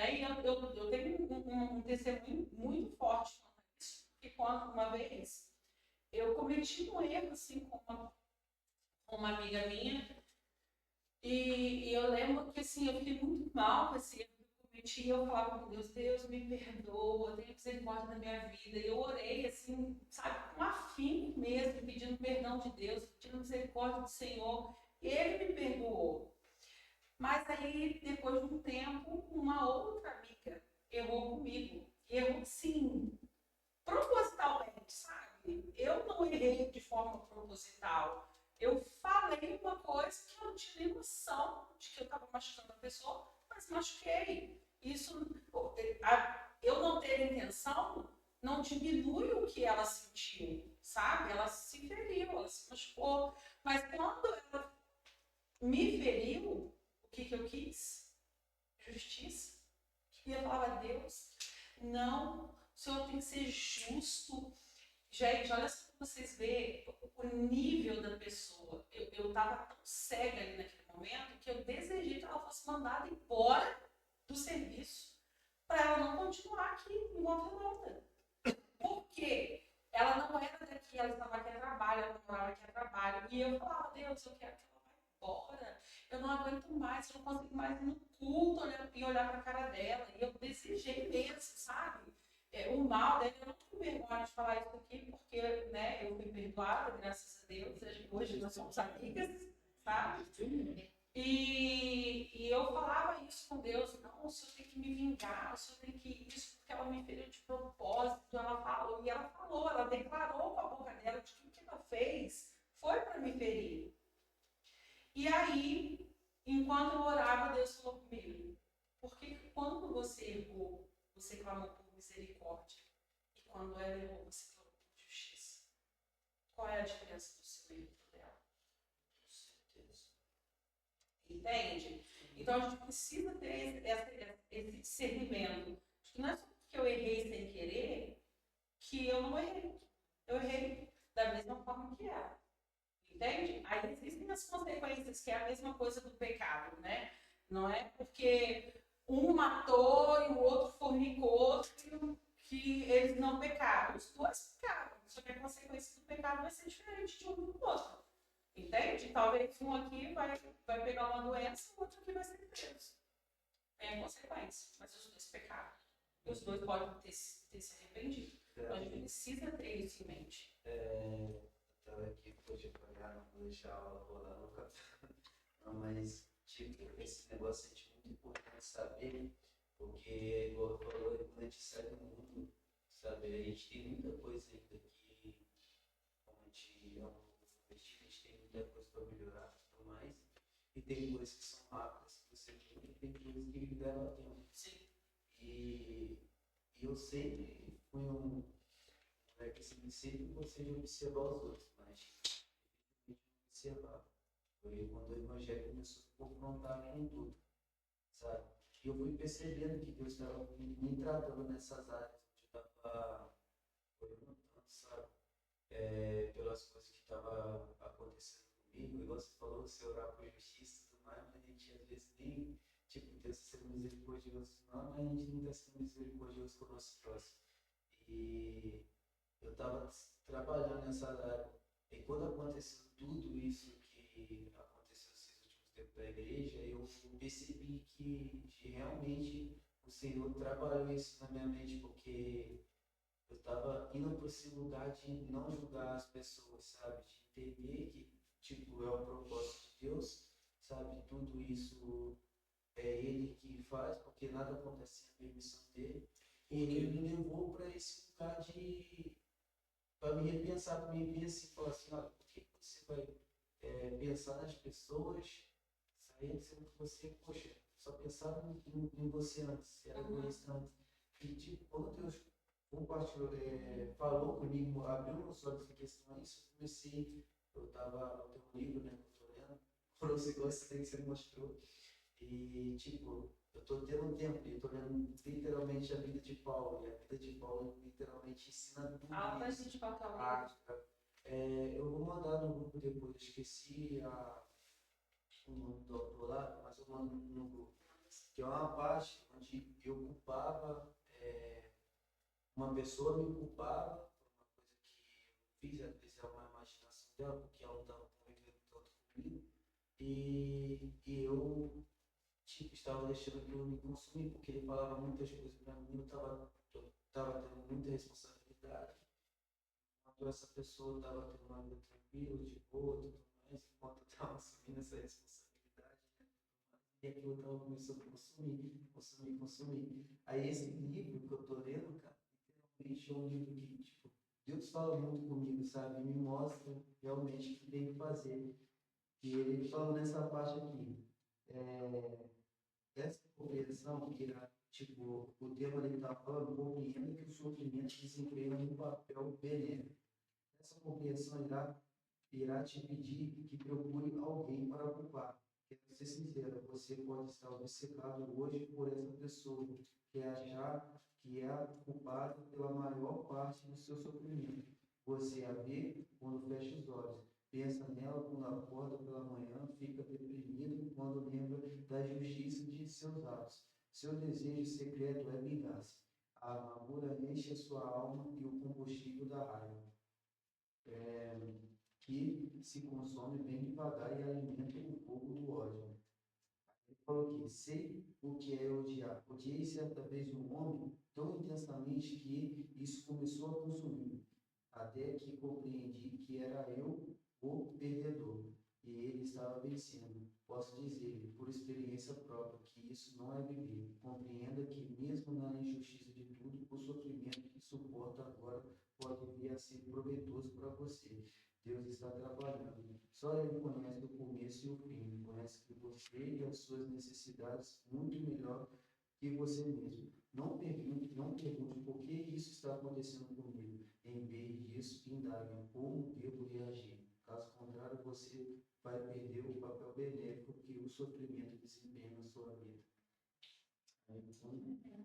E eu tenho um testemunho muito forte quanto a isso, porque quando uma vez eu cometi um erro assim com uma amiga minha, e eu lembro que assim, eu fiquei muito mal com esse erro que eu cometi, e eu falava com Deus, Deus me perdoa, tenha misericórdia da minha vida, e eu orei assim, sabe, com afinco mesmo, pedindo perdão de Deus, pedindo misericórdia do Senhor, e Ele me perdoou. Mas aí, depois de um tempo, uma outra amiga errou comigo, errou sim, propositalmente, sabe? Eu não errei de forma proposital. Eu falei uma coisa que eu não tinha nem noção de que eu estava machucando a pessoa, mas machuquei. Isso, eu não ter intenção não diminui o que ela sentiu, sabe? Ela se feriu, ela se machucou. Mas quando ela me feriu, o que eu quis? Justiça. E eu falava, Deus, não, o Senhor tem que ser justo. Gente, olha só para vocês verem o nível da pessoa. Eu estava tão cega ali naquele momento que eu desejei que ela fosse mandada embora do serviço. para ela não continuar aqui em Volta Redonda. Por quê? Ela não era daqui, ela estava aqui a trabalho, ela morava aqui a trabalho. E eu falava, Deus, eu quero que ela vá embora. Eu não aguento mais, eu não consigo mais ir no culto e olhar para a cara dela. E eu desejei mesmo, sabe? O mal dela, eu não tenho vergonha de falar isso aqui, porque né, eu fui perdoada, graças a Deus. Hoje nós somos amigas, sabe? E eu falava isso com Deus, não, o Senhor tem que me vingar, o Senhor tem que isso, porque ela me feriu de propósito, ela declarou com a boca dela de que o que ela fez foi para me ferir. E aí, enquanto eu orava, Deus falou comigo, porque quando você errou, você clamou por misericórdia, e quando ela errou, você clamou por justiça. Qual é a diferença do seu erro dela? Entende? Então a gente precisa ter esse discernimento. De que não é só porque eu errei sem querer que eu não errei. Eu errei da mesma forma que ela. Entende? Aí existem as consequências, que é a mesma coisa do pecado, né? Não é porque um matou e o outro fornicou que eles não pecaram. Os dois pecaram. Só que a consequência do pecado vai ser diferente de um do outro. Entende? Talvez um aqui vai pegar uma doença, o outro aqui vai ser preso. É a consequência, mas os dois pecaram. E os dois podem ter se arrependido. Então a gente precisa ter isso em mente. Estava aqui, poxa, pagar, não vou deixar a aula rolar no café. Não, mas, tipo, esse negócio é muito importante saber, porque, igual eu falou, quando a gente sai do mundo, sabe, a gente tem muita coisa ainda que, como a gente é um novo convertido, a gente tem muita coisa para melhorar e tudo mais. E tem coisas que são rápidas, que você tem, e tem coisas que levam tempo. Sim. E eu sempre fui um moleque assim, sempre gostei de observar os outros, mas observar. Foi quando o evangelho começou a confrontar com tudo, sabe? E eu fui percebendo que Deus estava me tratando nessas áreas onde eu estava orientando, sabe? Pelas coisas que estavam acontecendo comigo, igual você falou, você orar por justiça e tudo mais, mas a gente às vezes nem, tipo, Deus está sendo misericordioso, não, mas a gente não está sendo misericordioso com o nosso próximo. E eu estava trabalhando nessa área. E quando aconteceu tudo isso que aconteceu nesses últimos tempos da igreja, eu percebi que realmente o Senhor trabalhou isso na minha mente, porque eu estava indo para esse lugar de não julgar as pessoas, sabe? De entender que, tipo, é o propósito de Deus, sabe? Tudo isso é Ele que faz, porque nada acontece sem a permissão dele. E Ele me levou para esse lugar para me repensar, para me ver assim, falar assim, por que você vai pensar nas pessoas, sendo que você, poxa, só pensava em você antes, era egoísta antes. E tipo, quando Deus compartilhou, falou comigo, abriu meus olhos em questão a isso, eu comecei, eu estava no teu livro, né, que eu estou lendo, por você gosta que você mostrou, e tipo, eu estou tendo um tempo, eu estou lendo literalmente a vida de Paulo, e a vida de Paulo literalmente ensina tudo Fala pra isso. gente qual que é o livro. Prática. Eu vou mandar no grupo depois, eu esqueci o nome do autor lá, mas eu mando no grupo. Que é uma parte onde eu culpava, uma pessoa me culpava por uma coisa que eu fiz, às vezes é uma imaginação dela, porque ela não estava convivendo tanto comigo, e eu tipo, estava deixando aquilo me consumir, porque ele falava muitas coisas para mim, eu estava tendo muita responsabilidade, enquanto essa pessoa estava tendo uma vida tranquila, de boa, tudo mais, enquanto eu estava assumindo essa responsabilidade, né? E aquilo estava começando a consumir. Aí esse livro que eu estou lendo, cara, literalmente é um livro que, tipo, Deus fala muito comigo, sabe? Me mostra realmente o que tem que fazer. E ele falou nessa parte aqui. Essa compreensão que irá, tipo, o tema ele está falando, compreenda que o sofrimento desempenha um papel benéfico. Essa compreensão irá te pedir que procure alguém para culpar. Quero ser sincero, você pode estar obcecado hoje por essa pessoa, que achar que é a culpada pela maior parte do seu sofrimento. Você a vê quando fecha os olhos. Pensa nela quando acorda pela manhã, fica deprimido quando lembra da justiça de seus atos. Seu desejo secreto é vingança. A amargura enche a sua alma e o combustível da raiva, que se consome bem devagar e alimenta o fogo do ódio. Ele falou que sei o que é odiar. Odiei certa vez um homem tão intensamente que isso começou a consumir, até que compreendi que era eu o perdedor e ele estava vencendo. Posso dizer, por experiência própria, que isso não é viver. Compreenda que, mesmo na injustiça de tudo, o sofrimento que suporta agora pode vir a ser proveitoso para você. Deus está trabalhando. Só Ele conhece o começo e o fim. Conhece que você e as suas necessidades muito melhor que você mesmo. Não pergunte por que isso está acontecendo comigo. Em vez disso, indague como devo reagir. Caso contrário, você vai perder o papel benéfico que o sofrimento desempenha na sua vida.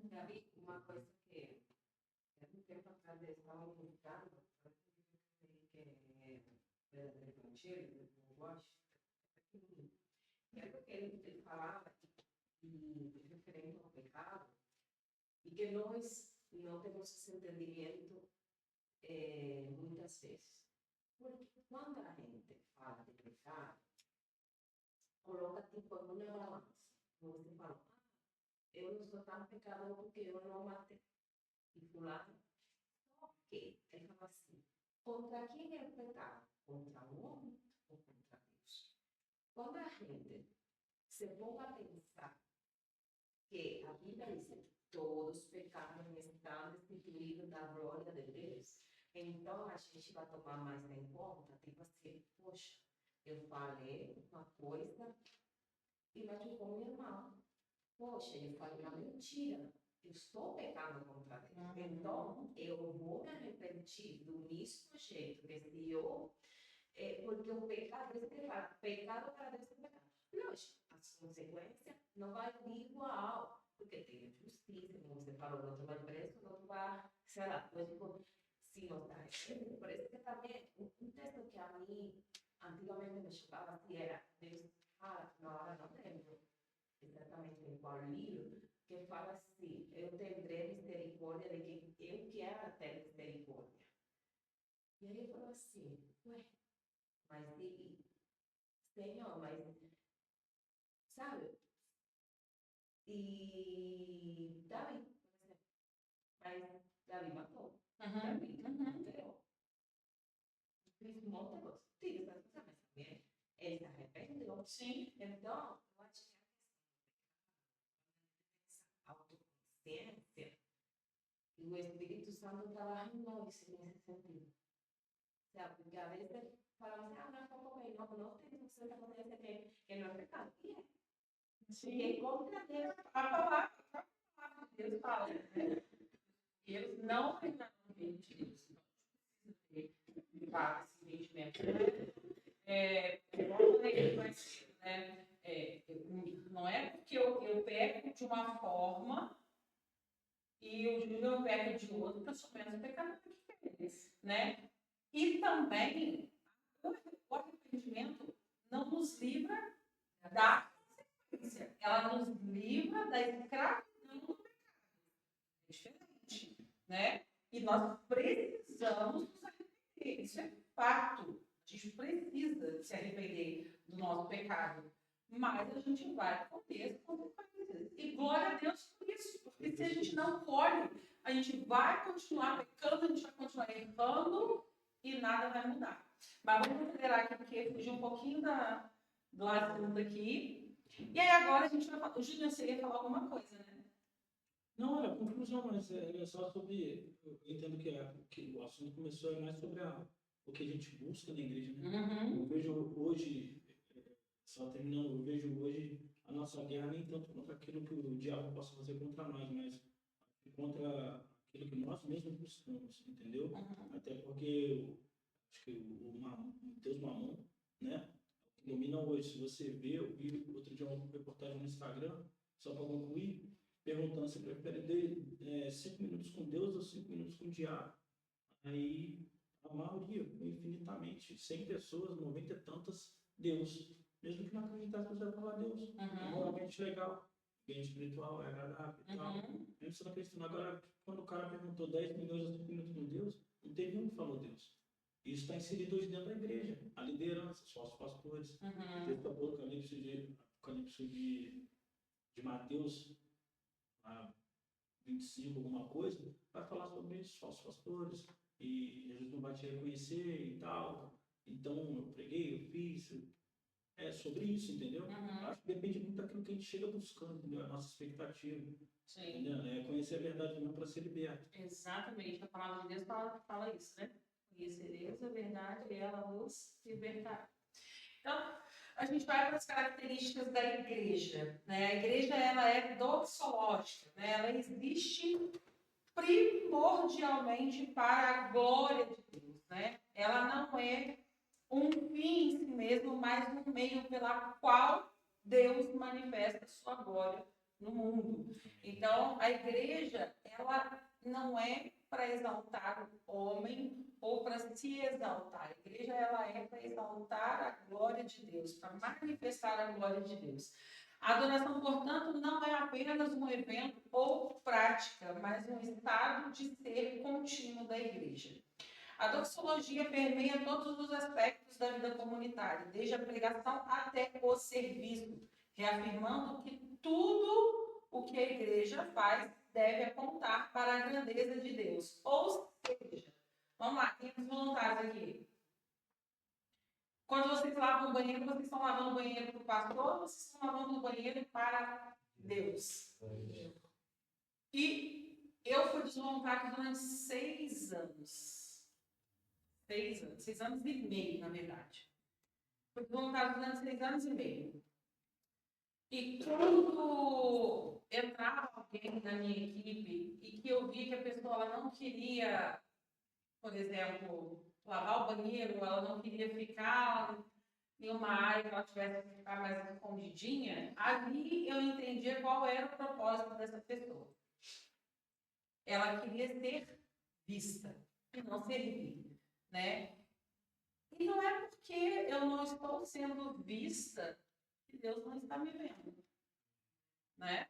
Gabi, uma coisa que um tempo atrás eu estava publicando, que é do Evangelho, eu gosto, é porque ele falava de referente ao pecado e que nós não temos esse entendimento muitas vezes. Porque quando a gente fala de pecado, coloca tipo em uma balança. Você fala, eu não sou tão pecador porque eu não matei. E fulano, ok. Ele fala assim, contra quem é o pecado? Contra o homem ou contra Deus? Quando a gente se põe a pensar que a Bíblia diz que todos os pecados estão destituídos da glória de Deus, então a gente vai tomar mais em conta, tipo assim, poxa, eu falei uma coisa e machucou meu irmão. Poxa, eu falei uma mentira. Eu estou pecando contra Deus. Então, eu vou me arrepender do mesmo jeito que se eu... porque o pecado, por isso que ele fala, pecado para Deus é pecado. Lógico, as consequências não vai vir igual, porque tem justiça, como você falou, não vai preso, não vai, sei lá, lógico, se não está recebendo. Por isso que também, um texto que a mim, antigamente me chocava, assim, era, Deus fala, na hora não lembro exatamente em qual livro, que fala assim, eu terei misericórdia de quem eu quero ter misericórdia. E aí eu falo assim, ué, mas Senhor, mas, sabe? E Davi, por exemplo, mas Davi matou. Davi matou. Fez um monte de coisa. Tira essas coisas, mas também ele se arrependeu. Sim. Então, eu acho que autoconsciência e o Espírito Santo trabalha em nós nesse sentido. Sabe? Porque às vezes falamos assim, não como bem, não temos tanta consciência que não é pecado. E é. Porque contra Deus, A palavra de Deus fala, né? Eles não verdadeiramente, eles não precisam ter esse sentimento. Não é porque eu peco de uma forma e o Júnior peca de outra que eu sou menos pecador que eles, né? E também o arrependimento não nos livra da consequência, ela nos livra da escravidão do pecado. É diferente, né? E nós precisamos nos arrepender, isso é fato. A gente precisa se arrepender do nosso pecado, mas a gente vai colher as consequências. E glória a Deus por isso, porque se a gente não colhe, a gente vai continuar pecando, a gente vai continuar errando e nada vai mudar. Mas vamos acelerar aqui, porque fugiu um pouquinho do assunto aqui. E aí agora a gente vai falar. O Júnior, você ia falar alguma coisa, né? Não, era conclusão, mas é só sobre. Eu entendo que o assunto começou mais sobre o que a gente busca na igreja, né? Eu vejo hoje, só terminando, eu vejo hoje a nossa guerra nem tanto contra aquilo que o diabo possa fazer contra nós, mas contra aquilo que nós mesmos buscamos, entendeu? Até porque acho que o Deus Mamon, né? Domina hoje. Se você vê, eu vi outro dia uma reportagem no Instagram, só para concluir, perguntando se prefere 5 minutos com Deus ou 5 minutos com o diabo. Aí a maioria, infinitamente, 100 pessoas, 90 e tantas, Deus. Mesmo que não acreditasse, você vai falar Deus. É moralmente legal. bem espiritual, é agradável e tal. Uhum. Mesmo sendo cristão. Agora, quando o cara perguntou 10 milhões a 5 minutos com Deus, não teve um que falou Deus. Isso está inserido hoje dentro da igreja. A liderança, só os pastores. O Uhum. texto do Apocalipse de Mateus 25, alguma coisa, vai falar sobre isso, só os pastores. E Jesus não vai te reconhecer e tal. Então, eu preguei, eu fiz. É sobre isso, entendeu? Uhum. Acho que depende muito daquilo que a gente chega buscando, entendeu? A nossa expectativa. Sim. Entendeu? É conhecer a verdade mesmo para ser liberto. Exatamente. A palavra de Deus fala isso, né? Conhecereis a verdade e ela vos libertará. Então, a gente vai para as características da igreja, né? A igreja, ela é doxológica, né? Ela existe primordialmente para a glória de Deus, né? Ela não é um fim em si mesmo, mas um meio pela qual Deus manifesta sua glória no mundo. Então, a igreja, ela não é para exaltar o homem ou para se exaltar. A igreja, ela é para exaltar a glória de Deus, para manifestar a glória de Deus. A adoração, portanto, não é apenas um evento ou prática, mas um estado de ser contínuo da igreja. A doxologia permeia todos os aspectos da vida comunitária, desde a pregação até o serviço, reafirmando que tudo o que a igreja faz deve apontar para a grandeza de Deus. Ou seja, vamos lá, quem é os voluntários aqui? Quando vocês lavam o banheiro, vocês estão lavando o banheiro para o pastor ou vocês estão lavando o banheiro para Deus? E eu fui dos voluntários durante 6 anos. 6 anos e meio, na verdade. Fui voluntário durante 6 anos e meio. E quando entrava alguém na minha equipe e que eu vi que a pessoa ela não queria, por exemplo, lavar o banheiro, ela não queria ficar em uma área que ela tivesse que ficar mais escondidinha, ali eu entendia qual era o propósito dessa pessoa. Ela queria ser vista e não servir, né? E não é porque eu não estou sendo vista que Deus não está me vendo, né?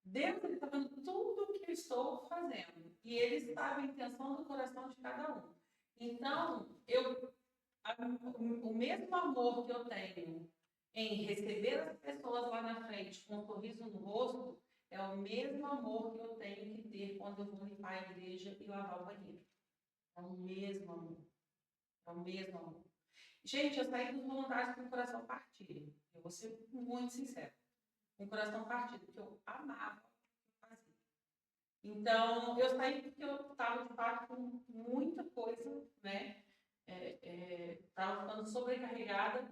Deus está vendo tudo o que eu estou fazendo e Ele sabe a intenção do coração de cada um. Então, o mesmo amor que eu tenho em receber as pessoas lá na frente com um sorriso no rosto é o mesmo amor que eu tenho que ter quando eu vou limpar a igreja e lavar o banheiro. É o mesmo amor. É o mesmo amor. Gente, eu saí dos voluntários com o coração partido. Eu vou ser muito sincera. Com o coração partido, porque eu amava o que eu fazia. Então, eu saí porque eu estava, de fato, com muita coisa, né? Estava ficando sobrecarregada.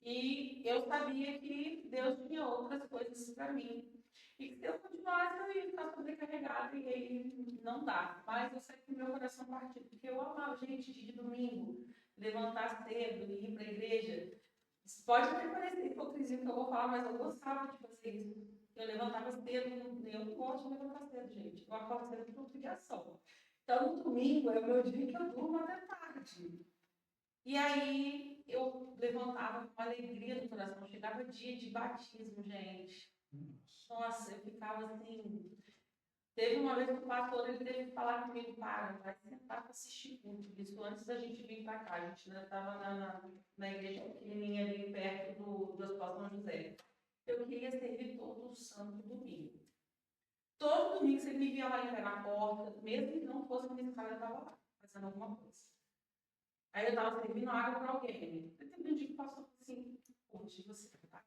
E eu sabia que Deus tinha outras coisas para mim. E que se eu continuasse, eu ia ficar sobrecarregada e aí não dá. Mas eu saí com o meu coração partido, porque eu amava, gente, de domingo, levantar cedo e ir para a igreja. Pode até parecer hipocrisia que eu vou falar, mas eu gostava de fazer isso. Eu levantava cedo, eu não gosto de levantar cedo, gente. Eu acordo cedo por obrigação. Então, no domingo é o meu dia que eu durmo até tarde. E aí eu levantava com alegria no coração. Chegava dia de batismo, gente. Nossa, eu ficava assim. Teve uma vez que o pastor ele teve que falar comigo, vai sentar para assistir culto. Isso antes da gente vir para cá. A gente ainda estava na igreja pequenininha ali perto do Hospital São José. Eu queria servir todo o santo domingo. Todo domingo você me via lá em pé na porta, mesmo que não fosse nesse cara, eu estava lá, fazendo alguma coisa. Aí eu estava servindo água para alguém. Aí teve um dia que passou assim, hoje você vai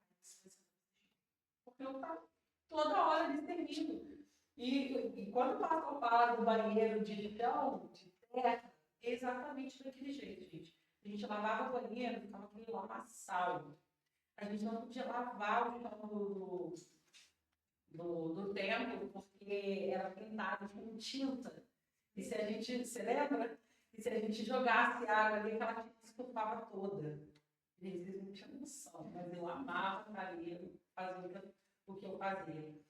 porque eu estava toda hora ali servindo. E quando passou para do banheiro de chão, de terra, exatamente daquele jeito, gente. A gente lavava o banheiro, ficava aquele lamaçal. A gente não podia lavar o chão do templo, porque era pintado com tinta. E se a gente, você lembra? E se a gente jogasse água ali, aquela tinta estufava toda. Gente, vocês não tinham noção, mas eu amava ali, fazer o que eu fazia.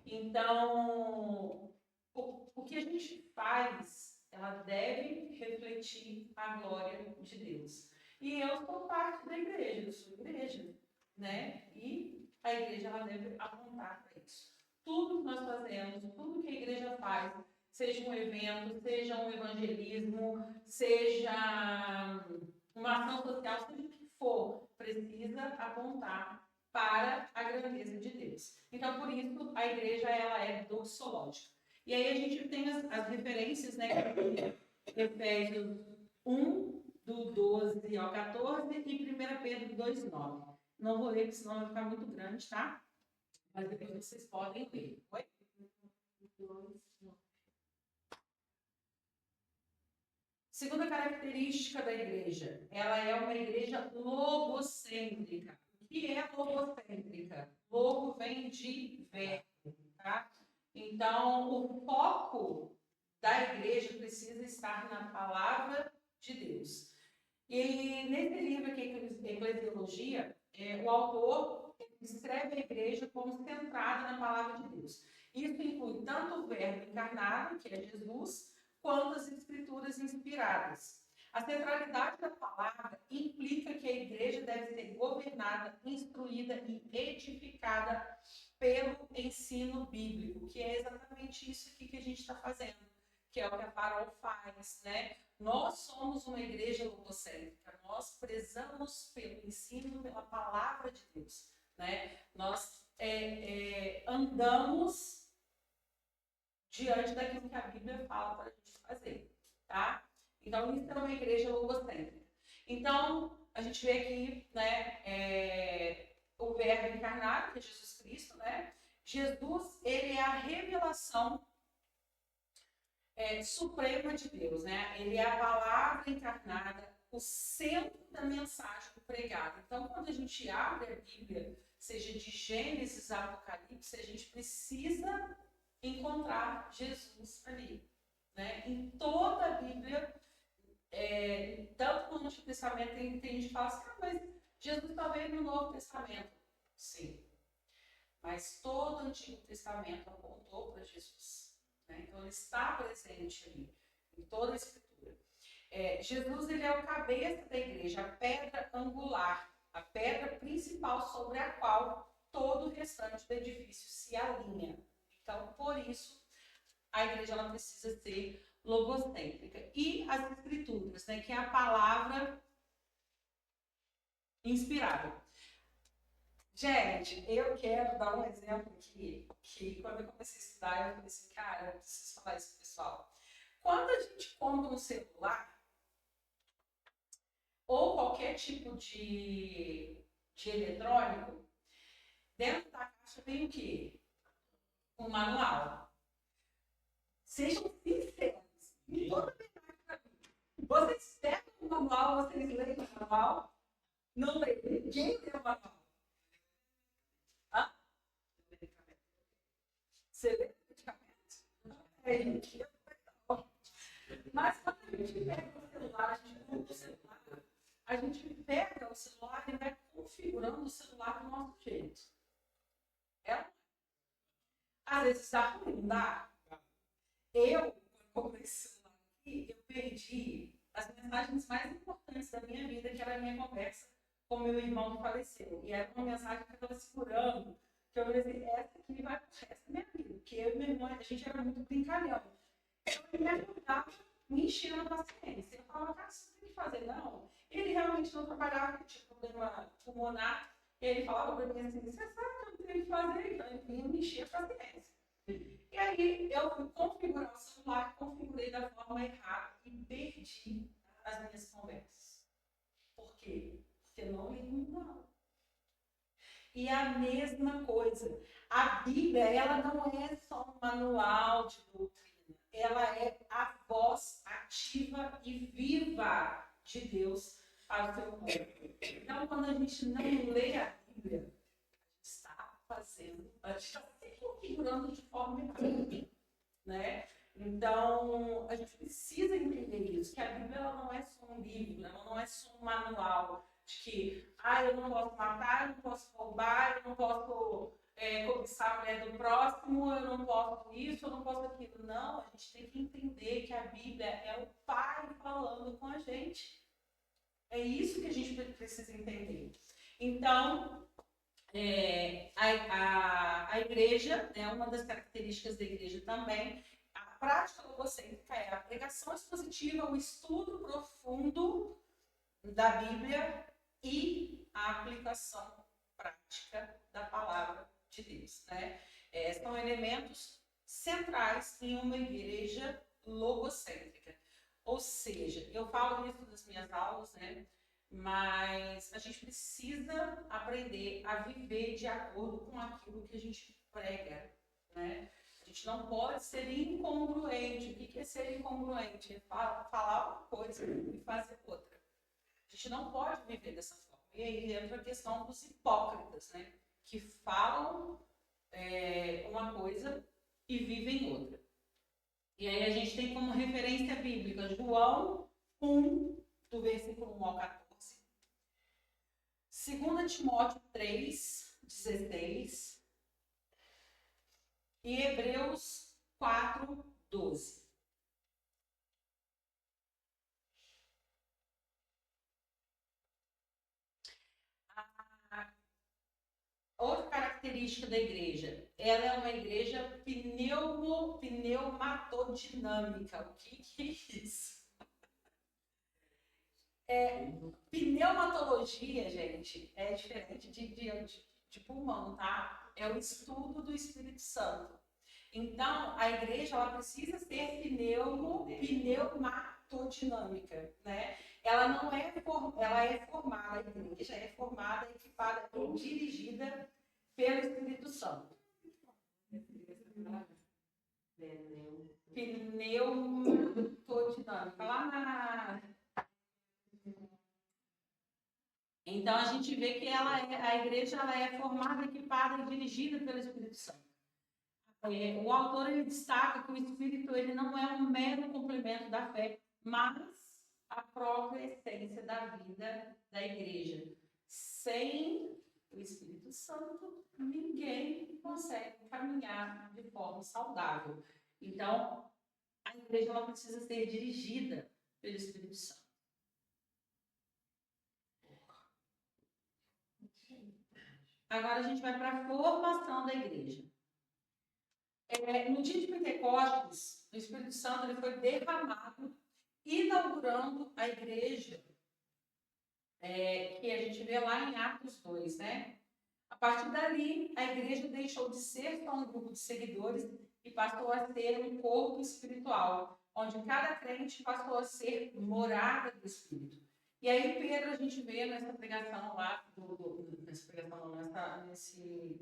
Então, o que a gente faz, ela deve refletir a glória de Deus. E eu sou parte da igreja, eu sou igreja, né? E a igreja ela deve apontar para isso. Tudo que nós fazemos, tudo que a igreja faz, seja um evento, seja um evangelismo, seja uma ação social, seja o que for, precisa apontar para a grandeza de Deus. Então, por isso, a igreja ela é doxológica. E aí a gente tem as referências, né? Efésios 1, do 12 ao 14 e 1 Pedro 2, 9. Não vou ler, porque senão vai ficar muito grande, tá? Mas depois vocês podem ler. Oi? Segunda característica da igreja, ela é uma igreja logocêntrica. O que é logocêntrica? Logo vem de verbo, tá? Então, o foco da igreja precisa estar na palavra de Deus. E nesse livro aqui, Eclesiologia, o autor descreve a igreja como centrada na palavra de Deus. Isso inclui tanto o verbo encarnado, que é Jesus, quanto as escrituras inspiradas. A centralidade da palavra implica que a igreja deve ser governada, instruída e edificada pelo ensino bíblico, que é exatamente isso aqui que a gente está fazendo, que é o que a Farol faz, né? Nós somos uma igreja logocêntrica, nós prezamos pelo ensino, pela palavra de Deus, né? Nós andamos diante daquilo que a Bíblia fala para a gente fazer, tá? Então, isso é uma igreja logocêntrica. Então, a gente vê aqui, né, o verbo encarnado, que é Jesus Cristo, né? Jesus, ele é a revelação suprema de Deus, né? Ele é a palavra encarnada, o centro da mensagem pregada. Então, quando a gente abre a Bíblia, seja de Gênesis a Apocalipse, a gente precisa encontrar Jesus ali, né? Em toda a Bíblia, tanto no Antigo Testamento, tem gente que fala assim, mas Jesus talvez no Novo Testamento. Sim, mas todo o Antigo Testamento apontou para Jesus, né? Então ele está presente ali, em toda a Escritura. Jesus, ele é o cabeça da igreja, a pedra angular, a pedra principal sobre a qual todo o restante do edifício se alinha. Então, por isso, a igreja ela precisa ser logocêntrica. E as escrituras, né, que é a palavra inspirada. Gente, eu quero dar um exemplo aqui, que quando eu comecei a estudar, eu falei assim, cara, eu preciso falar isso pro pessoal. Quando a gente compra um celular, ou qualquer tipo de eletrônico, dentro da caixa vem o quê? Um manual. Sejam sinceros. Em toda a verdade para mim. Vocês pegam o manual, vocês leem o manual? Não leem. Ninguém lê o manual. Hã? Você lê o medicamento? Mas quando a gente pega o celular, a gente compra o celular, a gente pega o celular e vai configurando o celular do nosso jeito. Às vezes dá ruim, não dá? Eu, quando comprei esse celular aqui, eu perdi as mensagens mais importantes da minha vida, que era a minha conversa com meu irmão que faleceu. E era uma mensagem que eu estava segurando, que eu falei assim, essa aqui vai pro resto da minha vida. Porque eu e meu irmão, a gente era muito brincalhão. Então ele me ajudava, me enchendo a paciência. Eu falava, cara, você não tem que fazer, não. Ele realmente não trabalhava, porque tinha problema pulmonar. E ele falava para mim assim, você sabe que eu não tenho o que fazer? Então ele vinha me encher a paciência. E aí eu fui configurar o celular, configurei da forma errada e perdi as minhas conversas. Por quê? Porque eu não li muito não. E a mesma coisa, a Bíblia, ela não é só um manual de doutrina, ela é a voz ativa e viva de Deus para o seu povo. Então, quando a gente não lê a Bíblia, a gente está se configurando de forma errada, né? Então, a gente precisa entender isso, que a Bíblia ela não é só um livro, ela não é só um manual de que, eu não posso matar, eu não posso roubar, eu não posso cobiçar a mulher do próximo, eu não posso isso, eu não posso aquilo. Não, a gente tem que entender que a Bíblia é o Pai falando com a gente. É isso que a gente precisa entender. Então, A igreja, né, uma das características da igreja também, a prática logocêntrica é a pregação expositiva, o estudo profundo da Bíblia e a aplicação prática da palavra de Deus, né? São elementos centrais em uma igreja logocêntrica. Ou seja, eu falo isso nas minhas aulas, né? Mas a gente precisa aprender a viver de acordo com aquilo que a gente prega, né? A gente não pode ser incongruente. O que é ser incongruente? É falar uma coisa e fazer outra. A gente não pode viver dessa forma. E aí entra a questão dos hipócritas, né? Que falam uma coisa e vivem outra. E aí a gente tem como referência bíblica João 1, do versículo 1 ao 14. 2 Timóteo 3, 16. E Hebreus 4, 12. Outra característica da igreja, ela é uma igreja pneumatodinâmica. O que é isso? Pneumatologia, gente, é diferente de pulmão, tá? É o estudo do Espírito Santo. Então, a igreja ela precisa ser pneumatodinâmica, né? Ela não é ela é formada, a igreja é formada, equipada e dirigida pelo Espírito Santo. Pneumatodinâmica. Então a gente vê que a igreja ela é formada, equipada e dirigida pelo Espírito Santo. O autor ele destaca que o Espírito ele não é um mero complemento da fé, mas a própria essência da vida da igreja. Sem o Espírito Santo, ninguém consegue caminhar de forma saudável. Então, a igreja ela precisa ser dirigida pelo Espírito Santo. Agora a gente vai para a formação da igreja. No dia de Pentecostes, o Espírito Santo ele foi derramado, inaugurando a igreja, que a gente vê lá em Atos 2, né? A partir dali, a igreja deixou de ser só um grupo de seguidores e passou a ser um corpo espiritual, onde cada crente passou a ser morada do Espírito. E aí, Pedro, a gente vê nessa pregação lá, nesse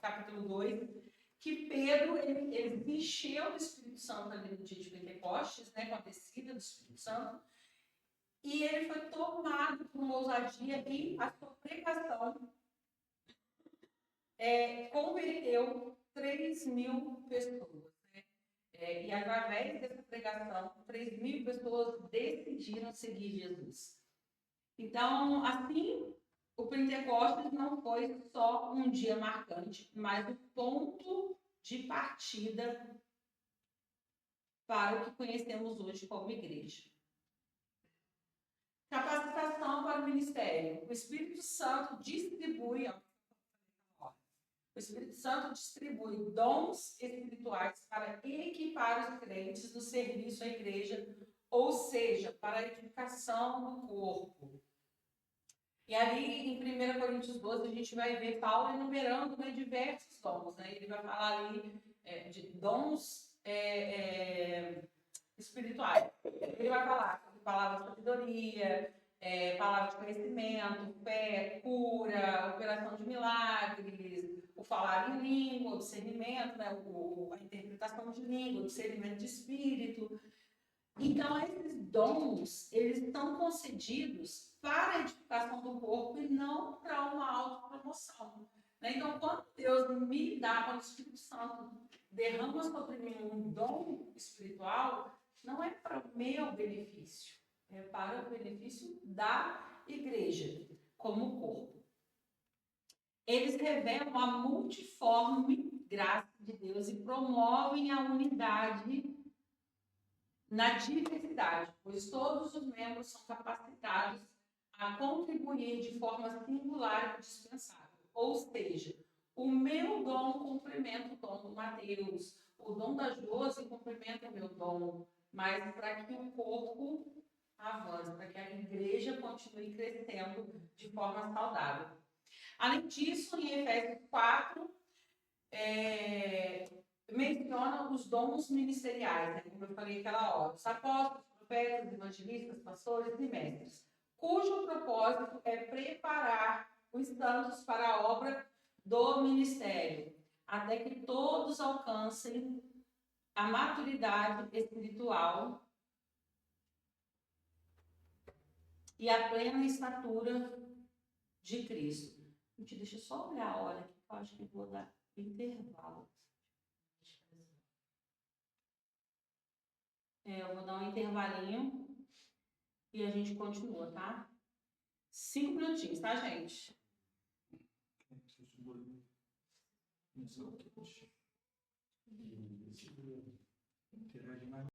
capítulo 2, que Pedro, ele se encheu do Espírito Santo ali no dia de Pentecostes, né, com a descida do Espírito Santo, e ele foi tomado por uma ousadia e a sua pregação converteu 3.000 pessoas. Né? E através dessa pregação, 3.000 pessoas decidiram seguir Jesus. Então, assim, o Pentecostes não foi só um dia marcante, mas o ponto de partida para o que conhecemos hoje como igreja. Capacitação para o ministério. O Espírito Santo distribui dons espirituais para equipar os crentes no serviço à igreja, ou seja, para a edificação do corpo. E ali, em 1 Coríntios 12, a gente vai ver Paulo enumerando, né, diversos dons. Né? Ele vai falar ali de dons espirituais. Ele vai falar sobre palavra de sabedoria, palavra de conhecimento, fé, cura, operação de milagres, o falar em língua, o discernimento, né, a interpretação de língua, o discernimento de espírito. Então, esses dons, eles estão concedidos para a edificação do corpo e não para uma autopromoção. Né? Então, quando Deus me dá, quando o Espírito Santo derrama sobre mim um dom espiritual, não é para o meu benefício, é para o benefício da igreja, como corpo. Eles revelam a multiforme graça de Deus e promovem a unidade na diversidade, pois todos os membros são capacitados a contribuir de forma singular e dispensável. Ou seja, o meu dom complementa o dom do Mateus, o dom da Josi complementa o meu dom, mas para que o corpo avance, para que a igreja continue crescendo de forma saudável. Além disso, em Efésios 4, menciona os dons ministeriais, né? Como eu falei aquela hora, os apóstolos, profetas, evangelistas, pastores e mestres, cujo propósito é preparar os santos para a obra do ministério, até que todos alcancem a maturidade espiritual e a plena estatura de Cristo. Gente, deixa eu só olhar a hora que eu acho que vou dar intervalo. Eu vou dar um intervalinho e a gente continua, tá? 5 minutinhos, tá, gente? Interage mais.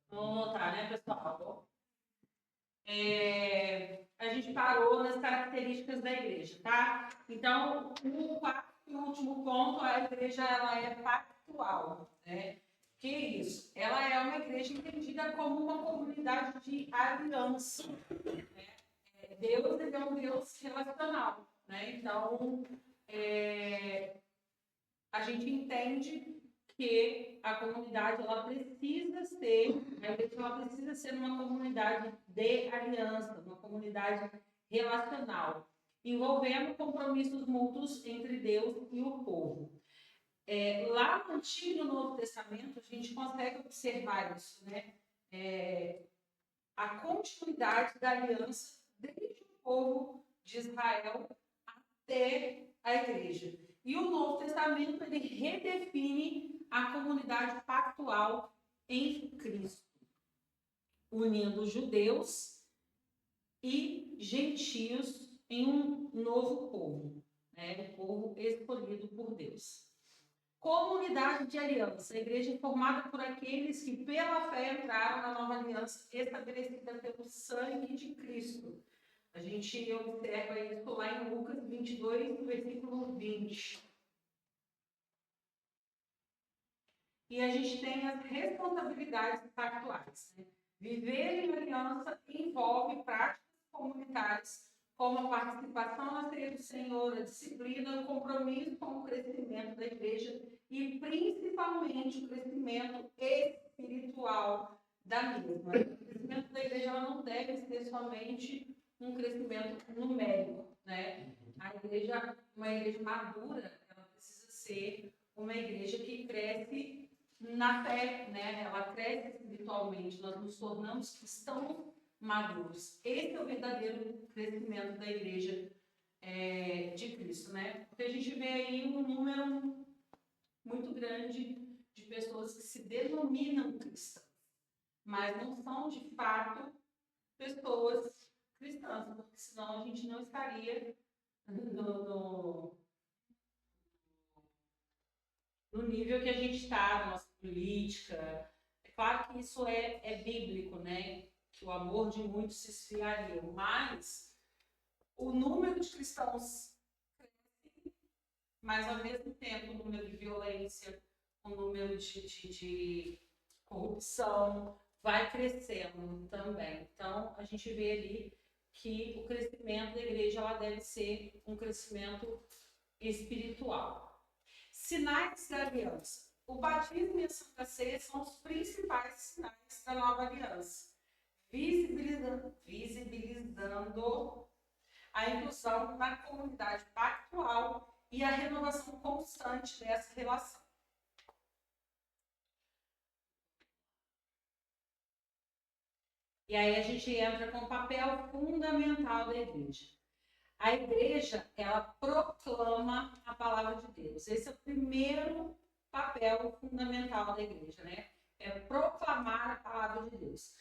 Vamos notar, né, pessoal? A gente parou nas características da igreja, tá? Então, o quarto e último ponto, a igreja ela é pactual, né? Que isso? Ela é uma igreja entendida como uma comunidade de aliança, né? Deus ele é um Deus relacional, né? Então, a gente entende que a comunidade ela precisa ser, a igreja ela precisa ser uma comunidade de aliança, uma comunidade relacional, envolvendo compromissos mútuos entre Deus e o povo. Lá no Antigo e no Novo Testamento, a gente consegue observar isso, né? A continuidade da aliança desde o povo de Israel até a igreja. E o Novo Testamento ele redefine a comunidade pactual em Cristo, unindo judeus e gentios em um novo povo, né? Um povo escolhido por Deus. Comunidade de aliança, a igreja é formada por aqueles que pela fé entraram na nova aliança estabelecida pelo sangue de Cristo. A gente observa isso lá em Lucas 22, versículo 20. E a gente tem as responsabilidades pactuais, né? Viver em aliança envolve práticas comunitárias, como a participação na ceia do Senhor, a disciplina, o compromisso com o crescimento da igreja e, principalmente, o crescimento espiritual da mesma. O crescimento da igreja ela não deve ser somente um crescimento numérico, né? A igreja, uma igreja madura, ela precisa ser uma igreja que cresce na fé, né? Ela cresce espiritualmente, nós nos tornamos cristãos maduros. Esse é o verdadeiro crescimento da igreja de Cristo, né? Porque a gente vê aí um número muito grande de pessoas que se denominam cristãs, mas não são de fato pessoas cristãs, porque senão a gente não estaria no nível que a gente está, na nossa política. É claro que isso é bíblico, né? Que o amor de muitos se esfriaria, mas o número de cristãos cresce, mas ao mesmo tempo o número de violência, o número de corrupção vai crescendo também. Então, a gente vê ali que o crescimento da igreja ela deve ser um crescimento espiritual. Sinais da aliança. O batismo e a Santa Ceia são os principais sinais da nova aliança, visibilizando a inclusão na comunidade pactual e a renovação constante dessa relação. E aí a gente entra com o papel fundamental da igreja. A igreja, ela proclama a palavra de Deus. Esse é o primeiro papel fundamental da igreja, né? É proclamar a palavra de Deus.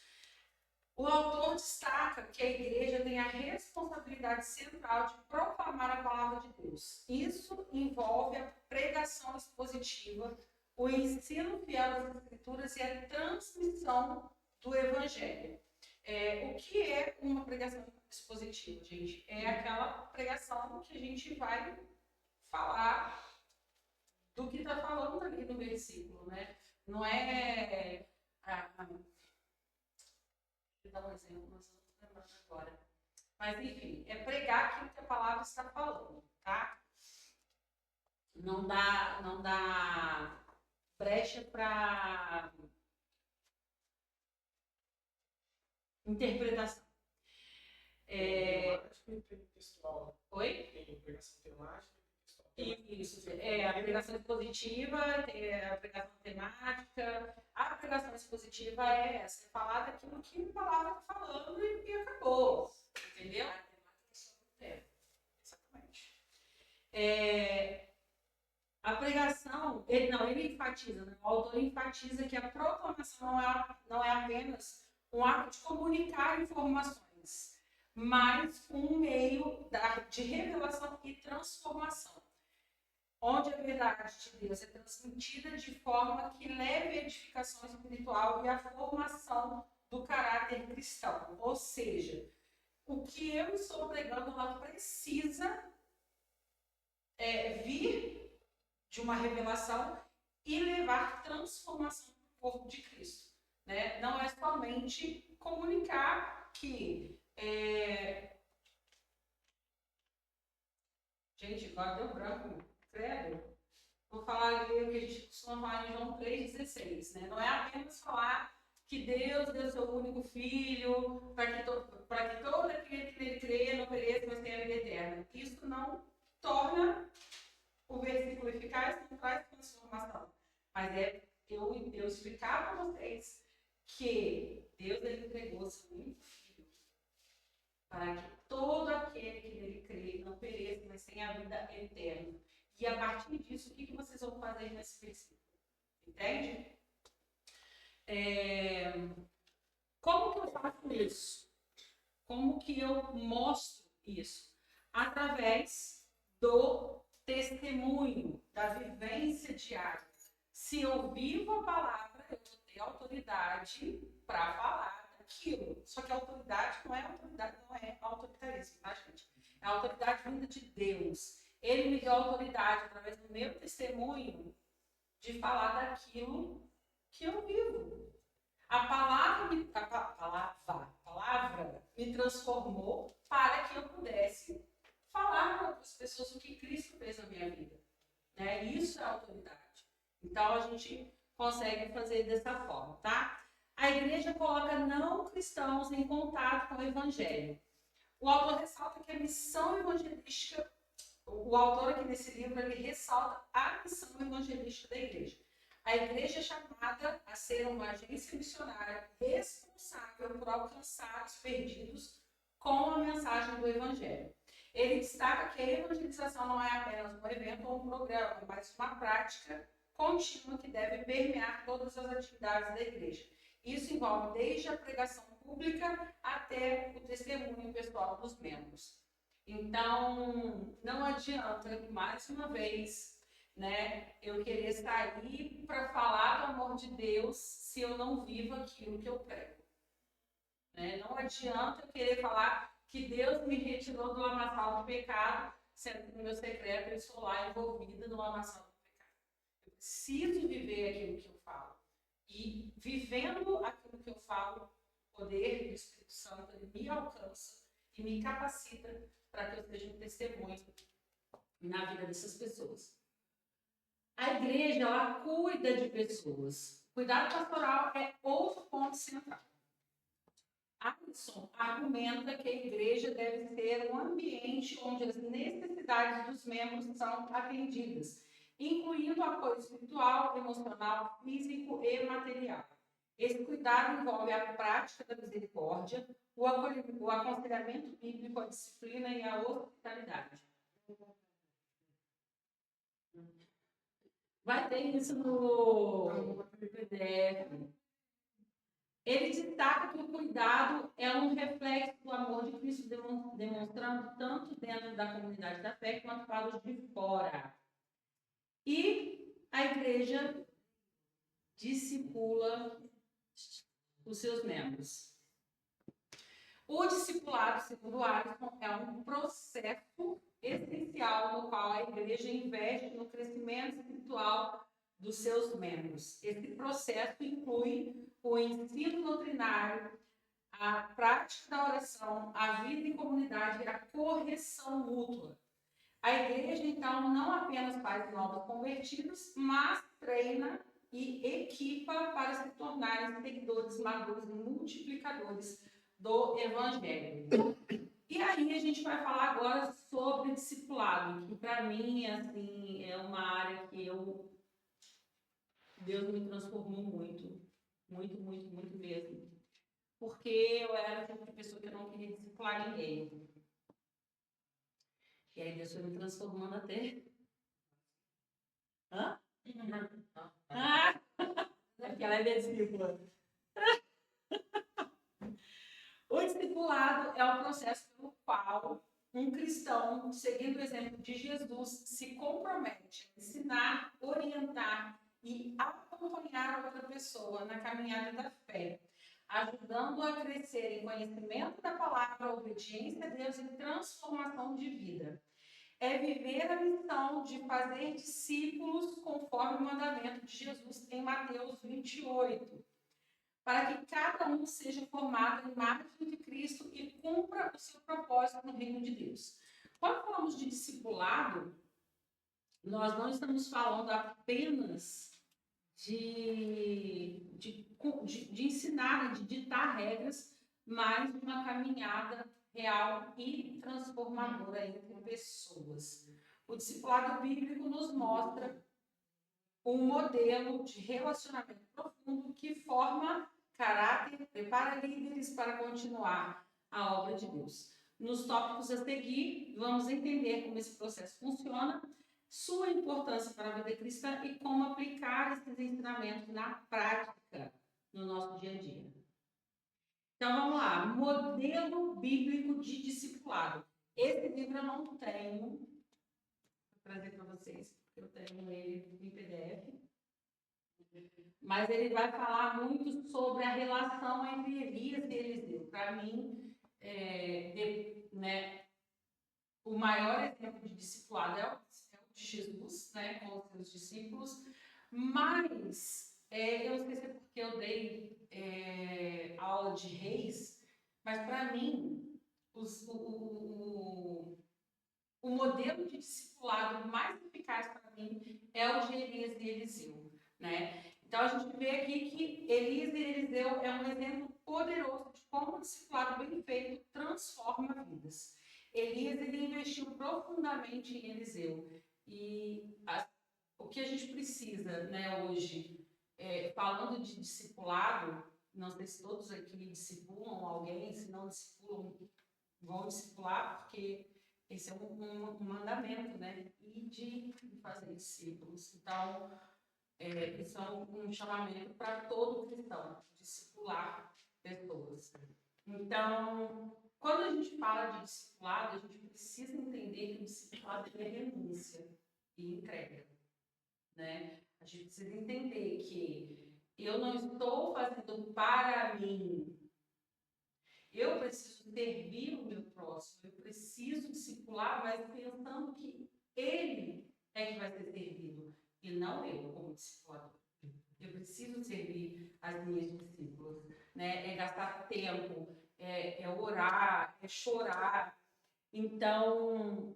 O autor destaca que a igreja tem a responsabilidade central de proclamar a palavra de Deus. Isso envolve a pregação expositiva, o ensino fiel das Escrituras e a transmissão do Evangelho. O que é uma pregação expositiva, gente? É aquela pregação que a gente vai falar do que está falando ali no versículo, né? Não é... Vou dar um exemplo, mas eu não estou lembrando agora. Mas, enfim, é pregar aquilo que a palavra está falando, tá? Não dá brecha para interpretação. Textual. Oi? Tem pregação temática. Isso, a pregação expositiva, a pregação temática. A pregação expositiva é essa, é falar daquilo que a palavra está falando e acabou, entendeu? Exatamente. A pregação, ele enfatiza, né? O autor enfatiza que a proclamação não é apenas um ato de comunicar informações, mas um meio de revelação e transformação. onde a verdade de Deus é transmitida de forma que leve a edificação espiritual e a formação do caráter cristão. Ou seja, o que eu estou pregando, ela precisa vir de uma revelação e levar transformação para o corpo de Cristo. Né? Não é somente comunicar que... Gente, agora deu branco, credo. Vou falar ali o que a gente costuma falar em João 3,16. Né? Não é apenas falar que Deus deu seu único filho para que todo aquele que nele crê não pereça, mas tenha a vida eterna. Isso não torna o versículo eficaz, não traz transformação. Mas é eu explicar para vocês que Deus ele entregou seu único filho para que todo aquele que nele crê não pereça, mas tenha a vida eterna. E a partir disso, o que vocês vão fazer nesse versículo? Entende? Como que eu faço isso? Como que eu mostro isso? Através do testemunho, da vivência diária. Se eu vivo a palavra, eu vou ter autoridade para falar daquilo. Só que a autoridade não é autoritarismo, tá, gente? É a autoridade vinda de Deus. Ele me deu autoridade através do meu testemunho de falar daquilo que eu vivo. A palavra me transformou para que eu pudesse falar para outras pessoas o que Cristo fez na minha vida. Né? Isso é autoridade. Então, a gente consegue fazer dessa forma, tá? A igreja coloca não cristãos em contato com o evangelho. O autor ressalta que a missão evangelística, o autor aqui nesse livro, ele ressalta a missão evangelística da igreja. A igreja é chamada a ser uma agência missionária responsável por alcançar os perdidos com a mensagem do evangelho. Ele destaca que a evangelização não é apenas um evento ou um programa, mas uma prática contínua que deve permear todas as atividades da igreja. Isso envolve desde a pregação pública até o testemunho pessoal dos membros. Então, não adianta, mais uma vez, né, eu querer sair para falar do amor de Deus se eu não vivo aquilo que eu prego. Né? Não adianta eu querer falar que Deus me retirou do lamaçal do pecado, sendo que no meu secreto eu estou lá envolvida no lamaçal do pecado. Eu preciso viver aquilo que eu falo. E vivendo aquilo que eu falo, o poder do Espírito Santo ele me alcança e me capacita para que eu seja um testemunho na vida dessas pessoas. A igreja, ela cuida de pessoas. Cuidado pastoral é outro ponto central. Alisson argumenta que a igreja deve ser um ambiente onde as necessidades dos membros são atendidas, incluindo apoio espiritual, emocional, físico e material. Esse cuidado envolve a prática da misericórdia, o aconselhamento bíblico, a disciplina e a hospitalidade. Vai ter isso no PDF. Ele destaca que o cuidado é um reflexo do amor de Cristo, demonstrando tanto dentro da comunidade da fé quanto para os de fora. E a igreja discipula os seus membros. O discipulado, segundo Alisson, é um processo essencial no qual a igreja investe no crescimento espiritual dos seus membros. Esse processo inclui o ensino doutrinário, a prática da oração, a vida em comunidade e a correção mútua. A igreja, então, não apenas faz novos convertidos, mas treina e equipa para se tornarem seguidores maduros e multiplicadores do Evangelho. E aí a gente vai falar agora sobre discipulado, que para mim assim, é uma área que Deus me transformou muito mesmo. Porque eu era o tipo de pessoa que eu não queria discipular ninguém. E aí Deus foi me transformando até... Hã? Ah! Porque ela é minha discípula. O discipulado é o processo pelo qual um cristão, seguindo o exemplo de Jesus, se compromete a ensinar, orientar e acompanhar a outra pessoa na caminhada da fé, ajudando a crescer em conhecimento da palavra, obediência a Deus e transformação de vida. É viver a missão de fazer discípulos conforme o mandamento de Jesus em Mateus 28, para que cada um seja formado em imagem de Cristo e cumpra o seu propósito no reino de Deus. Quando falamos de discipulado, nós não estamos falando apenas de ensinar, de ditar regras, mas de uma caminhada real e transformadora entre pessoas. O discipulado bíblico nos mostra um modelo de relacionamento profundo que forma caráter, prepara líderes para continuar a obra de Deus. Nos tópicos a seguir, vamos entender como esse processo funciona, sua importância para a vida cristã e como aplicar esses ensinamentos na prática no nosso dia a dia. Então, vamos lá. Modelo bíblico de discipulado. Esse livro eu não tenho. Vou trazer para vocês, porque eu tenho ele em PDF. Mas ele vai falar muito sobre a relação entre Elias e Eliseu. Para mim, o maior exemplo de discipulado é o de Jesus, né, com os seus discípulos. Mas, eu não sei se é porque eu dei aula de reis, mas para mim, o modelo de discipulado mais eficaz para mim é o de Elias e Eliseu, né? Então, a gente vê aqui que Elias e Eliseu é um exemplo poderoso de como o discipulado bem feito transforma vidas. Elias, ele investiu profundamente em Eliseu. E o que a gente precisa, né, hoje, falando de discipulado, não sei se todos aqui discipulam alguém, se não discipulam, vão discipular, porque esse é um mandamento, né? E de fazer discípulos. Então, isso é um chamamento para todo cristão, discipular pessoas. Então, quando a gente fala de discipulado, a gente precisa entender que o discipulado é renúncia e entrega, né? A gente precisa entender que eu não estou fazendo para mim. Eu preciso servir o meu próximo, eu preciso discipular, mas pensando que ele é que vai ser servido e não eu como discipulador. Eu preciso servir as minhas discípulas, né? É gastar tempo, é orar, é chorar. Então,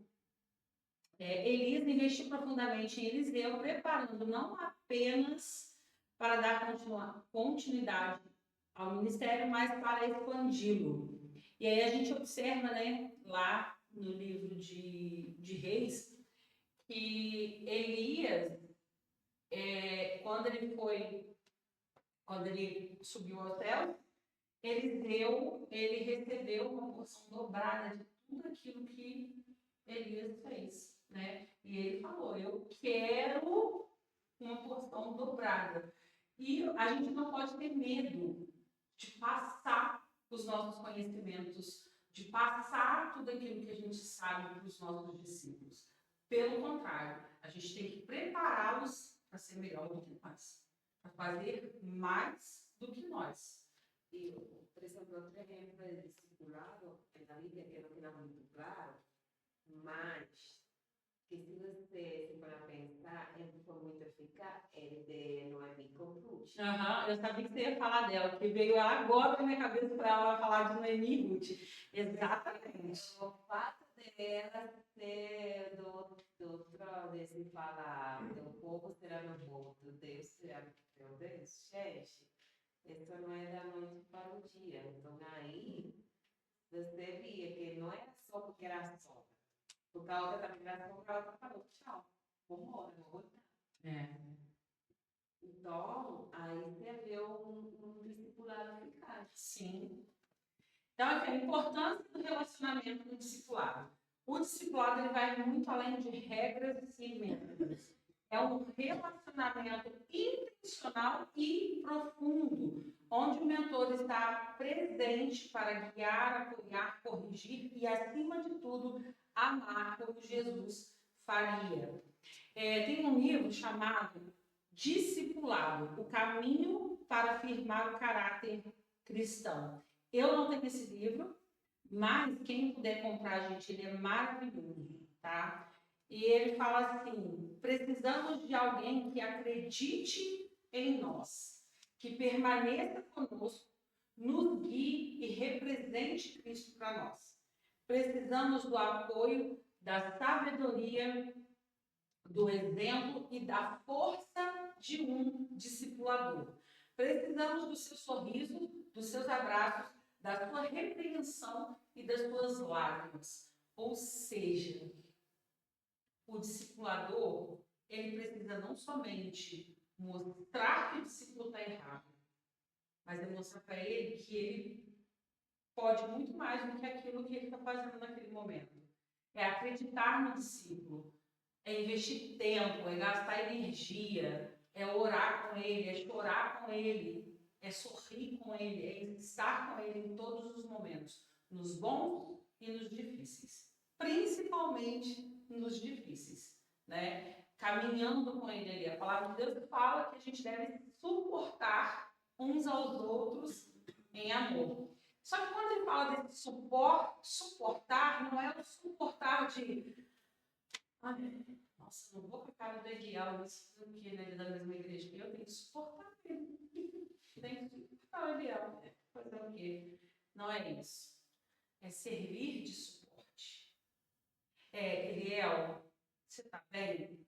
Elias investiu profundamente em Eliseu, preparando não apenas para dar continuidade ao ministério, mas para expandi-lo. E aí a gente observa, né, lá no livro de Reis, que Elias, quando ele subiu ao céu, ele recebeu uma porção dobrada de tudo aquilo que Elias fez, né? E ele falou, eu quero uma porção dobrada. E a gente não pode ter medo de passar os nossos conhecimentos, de passar tudo aquilo que a gente sabe para os nossos discípulos. Pelo contrário, a gente tem que prepará-los para ser melhor do que nós, para fazer mais do que nós. E, por exemplo, outro exemplo é discipulado, na Bíblia, que não fica muito claro, mas que se você se for a pensar, ele foi muito eficaz, ele de Noemi Ruth. Eu sabia que você ia falar dela, que veio agora na minha cabeça para ela falar de Noemi Ruth. Exatamente. O fato dela ser do trono, de falar, o povo será meu povo, do Deus será meu Deus, gente, isso não é da noite para o dia. Então, aí, você via que não era só porque era sombra. Porque a outra também era sombra, a outra falou, tchau, vou embora, vou voltar. Então, aí você vê um discipulado eficaz. Sim. Então, aqui, a importância do relacionamento no discipulado. O discipulado ele vai muito além de regras e métodos. É um relacionamento intencional e profundo, onde o mentor está presente para guiar, apoiar, corrigir e, acima de tudo, amar como Jesus faria. Tem um livro chamado Discipulado, o caminho para firmar o caráter cristão. Eu não tenho esse livro, mas quem puder comprar, gente, ele é maravilhoso, tá? E ele fala assim: precisamos de alguém que acredite em nós, que permaneça conosco, nos guie e represente Cristo para nós. Precisamos do apoio, da sabedoria, do exemplo e da força de um discipulador. Precisamos do seu sorriso, dos seus abraços, da sua repreensão e das suas lágrimas. Ou seja, o discipulador, ele precisa não somente mostrar que o discípulo está errado, mas é mostrar para ele que ele pode muito mais do que aquilo que ele está fazendo naquele momento. É acreditar no discípulo, é investir tempo, é gastar energia, é orar com ele, é chorar com ele, é sorrir com ele, é estar com ele em todos os momentos, nos bons e nos difíceis, principalmente nos difíceis, né? Caminhando com ele ali. A palavra de Deus fala que a gente deve suportar uns aos outros em amor. Só que quando ele fala desse suportar, não é o suportar de... Nossa, não vou com a cara do Eliel, mas porque ele é da mesma igreja que eu, tenho que suportar ele. Tem que suportar o Eliel. Fazer o quê? Não é isso. É servir de suporte. Eliel, você tá bem?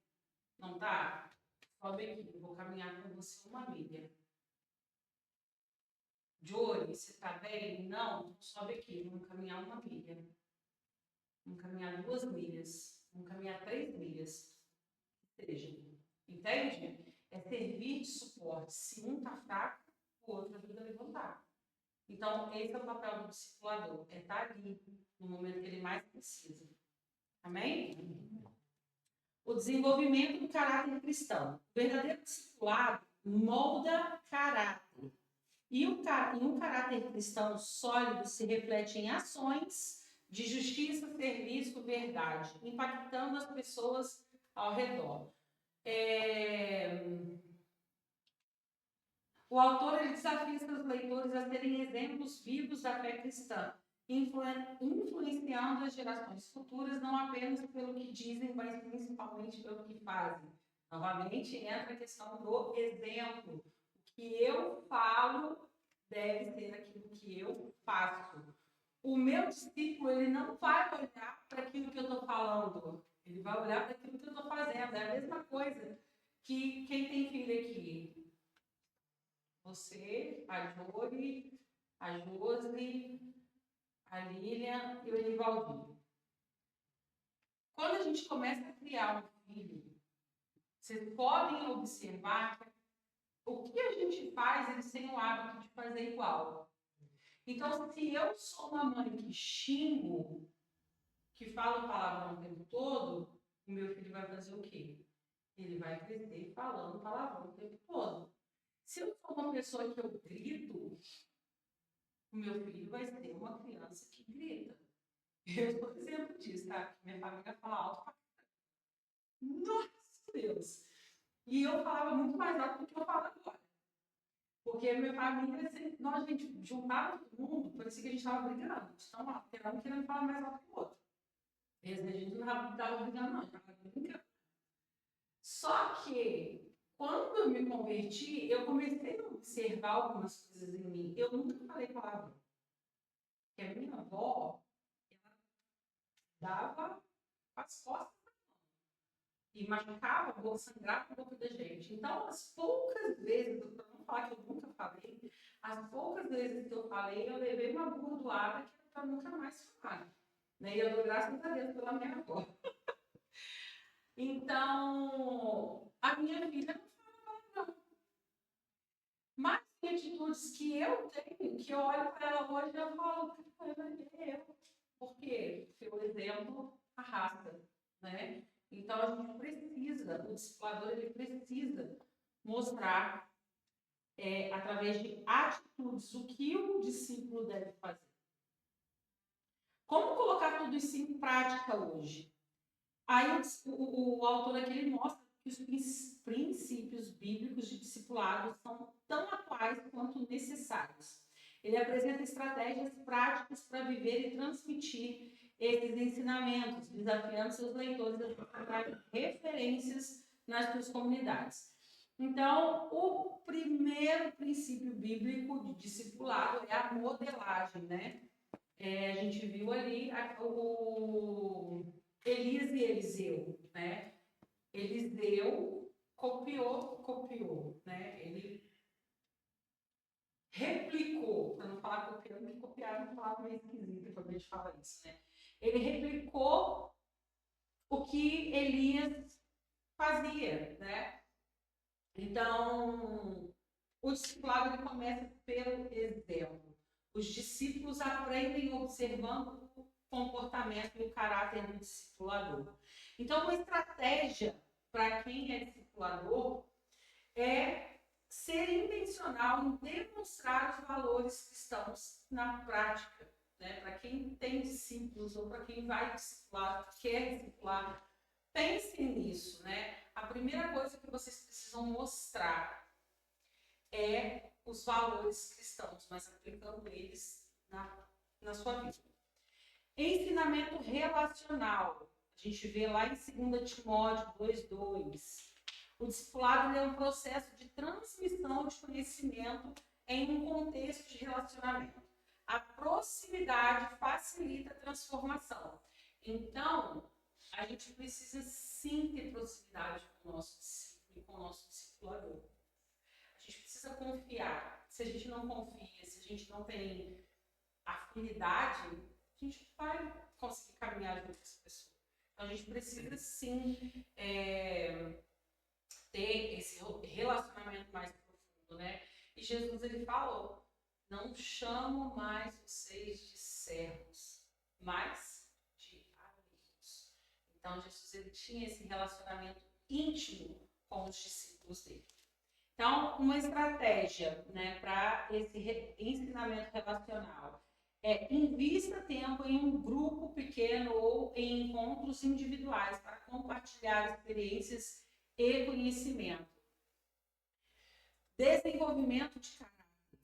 Não tá? Sobe aqui, eu vou caminhar com você 1 milha. Jory, você tá bem? Não? Sobe aqui, vamos caminhar 1 milha. Vamos caminhar 2 milhas. Vamos caminhar 3 milhas. Seja, entende? É servir de suporte. Se um está fraco, o outro ajuda a levantar. Então, esse é o papel do discipulador. É estar ali no momento que ele mais precisa. Amém? O desenvolvimento do caráter cristão. O verdadeiro discipulado molda caráter. E um caráter cristão sólido se reflete em ações de justiça, serviço, verdade, impactando as pessoas ao redor. O autor ele desafia seus leitores a serem exemplos vivos da fé cristã, influenciando as gerações futuras não apenas pelo que dizem, mas principalmente pelo que fazem. Novamente, entra a questão do exemplo. O que eu falo deve ser aquilo que eu faço. O meu discípulo, ele não vai olhar para aquilo que eu estou falando, ele vai olhar para aquilo que eu estou fazendo. É a mesma coisa que quem tem filho aqui. Você, a Jory, a Josi, a Lilian e o Enivaldo. Quando a gente começa a criar um filho, vocês podem observar que o que a gente faz, eles têm o hábito de fazer igual. Então, se eu sou uma mãe que xingo, que fala palavrão o tempo todo, o meu filho vai fazer o quê? Ele vai crescer falando palavrão o tempo todo. Se eu sou uma pessoa que eu grito, o meu filho vai ser uma criança que grita. Eu sou exemplo disso, tá? Minha família fala alto pra caramba. Nossa Deus! E eu falava muito mais alto do que eu falo agora. Porque minha família, nós a gente juntava todo mundo, parecia que a gente estava brigando. Então, era um querendo falar mais alto que o outro. E a gente não estava brigando, não, a gente estava brincando. Só que, quando eu me converti, eu comecei a observar algumas coisas em mim. Eu nunca falei palavrão. Porque a minha avó, ela dava as costas e machucava, ou sangrava a boca da gente. Então, as poucas vezes, para não falar que eu nunca falei, as poucas vezes que eu falei, eu levei uma burdoada que era para nunca mais falar. Né? E eu dou graças a Deus pela minha avó. Então, a minha filha não fala palavrão. Mas tem atitudes que eu tenho, que eu olho para ela hoje e eu falo, é eu. Por quê? Porque o exemplo arrasta, né? Então, a gente precisa, o discipulador, ele precisa mostrar através de atitudes, o que o discípulo deve fazer. Como colocar tudo isso em prática hoje? Aí o autor aqui ele mostra que os princípios bíblicos de discipulado são tão atuais quanto necessários. Ele apresenta estratégias práticas para viver e transmitir esses ensinamentos, desafiando seus leitores a encontrar referências nas suas comunidades. Então, o primeiro princípio bíblico de discipulado é a modelagem, né? A gente viu ali o Elias e Eliseu, né? Eliseu copiou, né? Ele replicou, para não falar copiando, porque copiar é uma palavra meio esquisita quando a gente fala isso, né? Ele replicou o que Elias fazia, né? Então, o discipulado ele começa pelo exemplo. Os discípulos aprendem observando o comportamento e o caráter do discipulador. Então, uma estratégia para quem é discipulador é ser intencional em demonstrar os valores cristãos na prática. Né? Para quem tem discípulos ou para quem vai discipular, quer discipular, pensem nisso. Né? A primeira coisa que vocês precisam mostrar é os valores cristãos, mas aplicando eles na sua vida. Ensinamento relacional. A gente vê lá em 2 Timóteo 2:2. O discipulado é um processo de transmissão de conhecimento em um contexto de relacionamento. A proximidade facilita a transformação. Então, a gente precisa sim ter proximidade com o nosso discípulo e com o nosso discipulador. A gente precisa confiar. Se a gente não confia, se a gente não tem afinidade, a gente não vai conseguir caminhar junto com essa pessoa. Então, a gente precisa sim ter esse relacionamento mais profundo, né? E Jesus, ele falou, não chamo mais vocês de servos, mas de amigos. Então, Jesus, ele tinha esse relacionamento íntimo com os discípulos dele. Então, uma estratégia, né, para esse ensinamento relacional é invista tempo em um grupo pequeno ou em encontros individuais para compartilhar experiências e conhecimento. Desenvolvimento de caráter.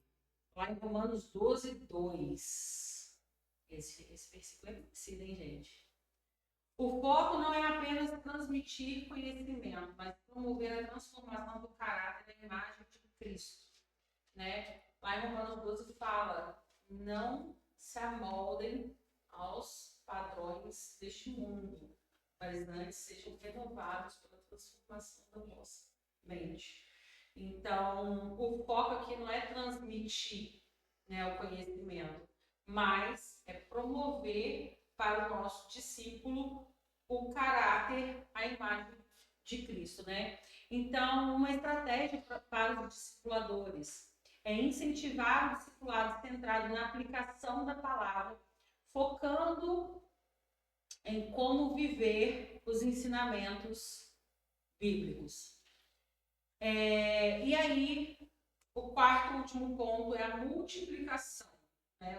Lá em Romanos 12:2. Esse versículo é conhecido, hein, gente? O foco não é apenas transmitir conhecimento, mas promover a transformação do caráter na imagem de Cristo. Né? Lá em Romanos 12 fala, não se amoldem aos padrões deste mundo, mas antes sejam renovados pela transformação da nossa mente. Então, o foco aqui não é transmitir, né, o conhecimento, mas é promover para o nosso discípulo o caráter, a imagem de Cristo, né? Então, uma estratégia para os discipuladores é incentivar o discipulado centrado na aplicação da palavra, focando em como viver os ensinamentos bíblicos. E aí, o quarto e último ponto é a multiplicação.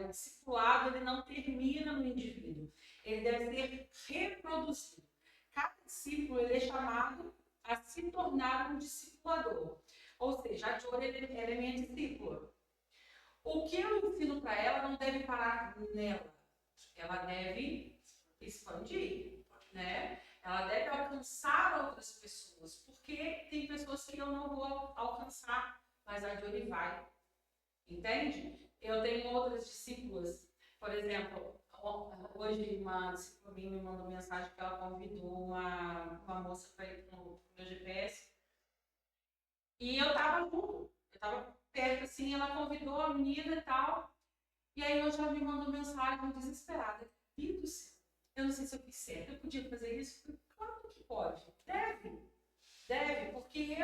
O discipulado ele não termina no indivíduo, ele deve ser reproduzido. Cada discípulo ele é chamado a se tornar um discipulador. Ou seja, a Jory ela é minha discípula. O que eu ensino para ela não deve parar nela. Ela deve expandir, né? Ela deve alcançar outras pessoas, porque tem pessoas que eu não vou alcançar, mas a Jory vai. Entende? Eu tenho outras discípulas, por exemplo, hoje uma discípula minha me mandou mensagem que ela convidou uma moça para ir para o meu GPS. E eu estava junto, eu estava perto assim, ela convidou a menina e tal. E aí hoje ela me mandou mensagem desesperada. Filhos, eu não sei se eu fiz certo, eu podia fazer isso? Claro que pode. Deve, porque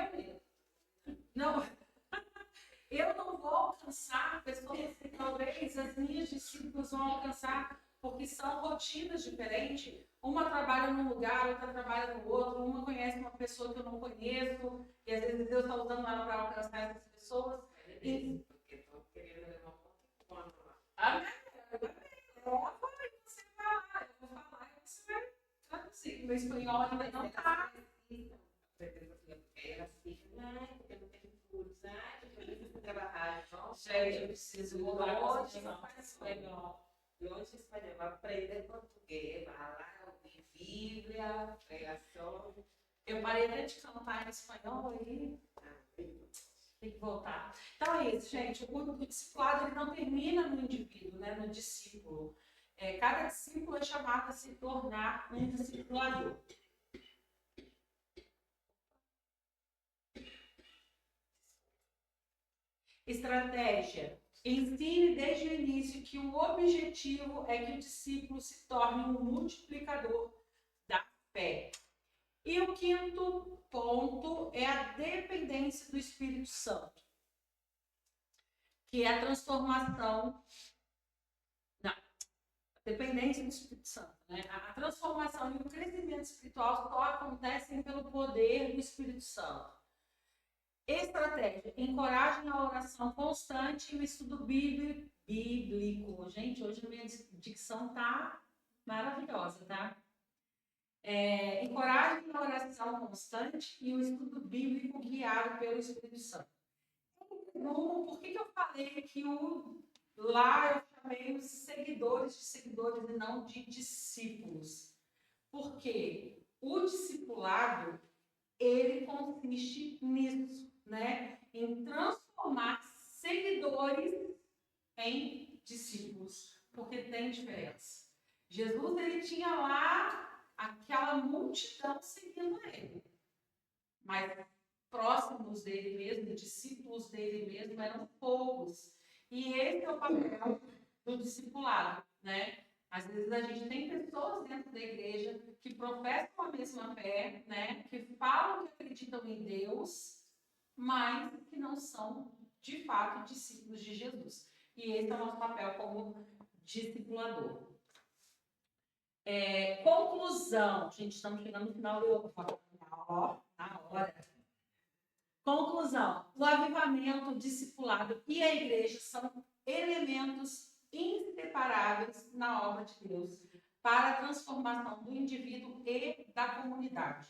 eu não vou alcançar pessoas que talvez as minhas discípulas vão alcançar, porque são rotinas diferentes. Uma trabalha num lugar, outra trabalha no outro, uma conhece uma pessoa que eu não conheço, e às vezes Deus está usando ela para alcançar essas pessoas. desse, porque estou querendo levar um ponto lá. Amém. Você vai lá, eu vou falar e você vai traduzir. Meu espanhol ainda não está. Ela fica, ai, porque eu não tenho curso, ai, porque eu preciso trabalhar. Gente, eu preciso voltar com essa espanhol. Longe espanhol, aprender português, vai lá, ouvir Bíblia, pregação. Eu parei até de cantar em espanhol aí. Tem que voltar. Então é isso, gente. O discipulado ele não termina no indivíduo, né? No discípulo. Cada discípulo é chamado a se tornar um discipulador. Estratégia. Ensine desde o início que o objetivo é que o discípulo se torne um multiplicador da fé. E o quinto ponto é a dependência do Espírito Santo, que é a transformação. Não, a dependência do Espírito Santo, né? A transformação e o crescimento espiritual só acontecem pelo poder do Espírito Santo. Estratégia: encorajem a oração constante e o estudo bíblico. Gente, hoje a minha dicção tá maravilhosa, tá? Encorajem a oração constante e o estudo bíblico guiado pelo Espírito Santo. Por que eu falei que lá eu chamei os seguidores de seguidores e não de discípulos? Porque o discipulado, ele consiste nisso, né? Em transformar seguidores em discípulos, porque tem diferença. Jesus, ele tinha lá aquela multidão seguindo ele, mas próximos dele mesmo, discípulos dele mesmo, eram poucos. E esse é o papel do discipulado, né? Às vezes a gente tem pessoas dentro da igreja que professam a mesma fé, né? Que falam que acreditam em Deus, mas que não são, de fato, discípulos de Jesus. E esse é o nosso papel como discipulador. Conclusão. Gente, estamos chegando no final na hora. Conclusão. O avivamento, o discipulado e a igreja são elementos inseparáveis na obra de Deus para a transformação do indivíduo e da comunidade.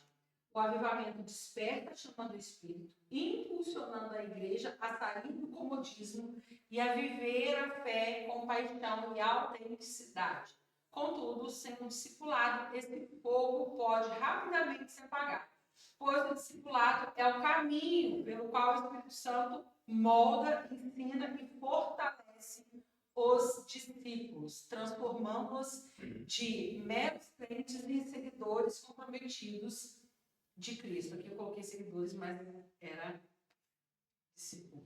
O avivamento desperta, chamando o Espírito, impulsionando a igreja a sair do comodismo e a viver a fé com paixão e autenticidade. Contudo, sendo discipulado, esse fogo pode rapidamente se apagar, pois o discipulado é o caminho pelo qual o Espírito Santo molda, ensina e fortalece os discípulos, transformando-os de meros crentes em seguidores comprometidos de Cristo. Aqui eu coloquei seguidores, mas era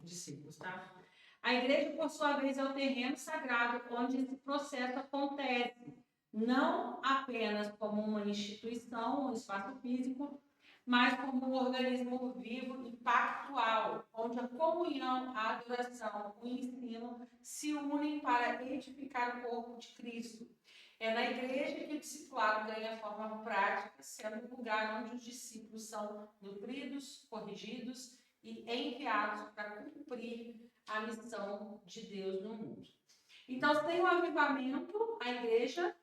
discípulos, tá? A igreja, por sua vez, é o terreno sagrado onde esse processo acontece, não apenas como uma instituição, um espaço físico, mas como um organismo vivo e pactual, onde a comunhão, a adoração, o ensino se unem para edificar o corpo de Cristo. É na igreja que o discipulado ganha forma prática, sendo o lugar onde os discípulos são nutridos, corrigidos e enviados para cumprir a missão de Deus no mundo. Então, sem o avivamento, a igreja...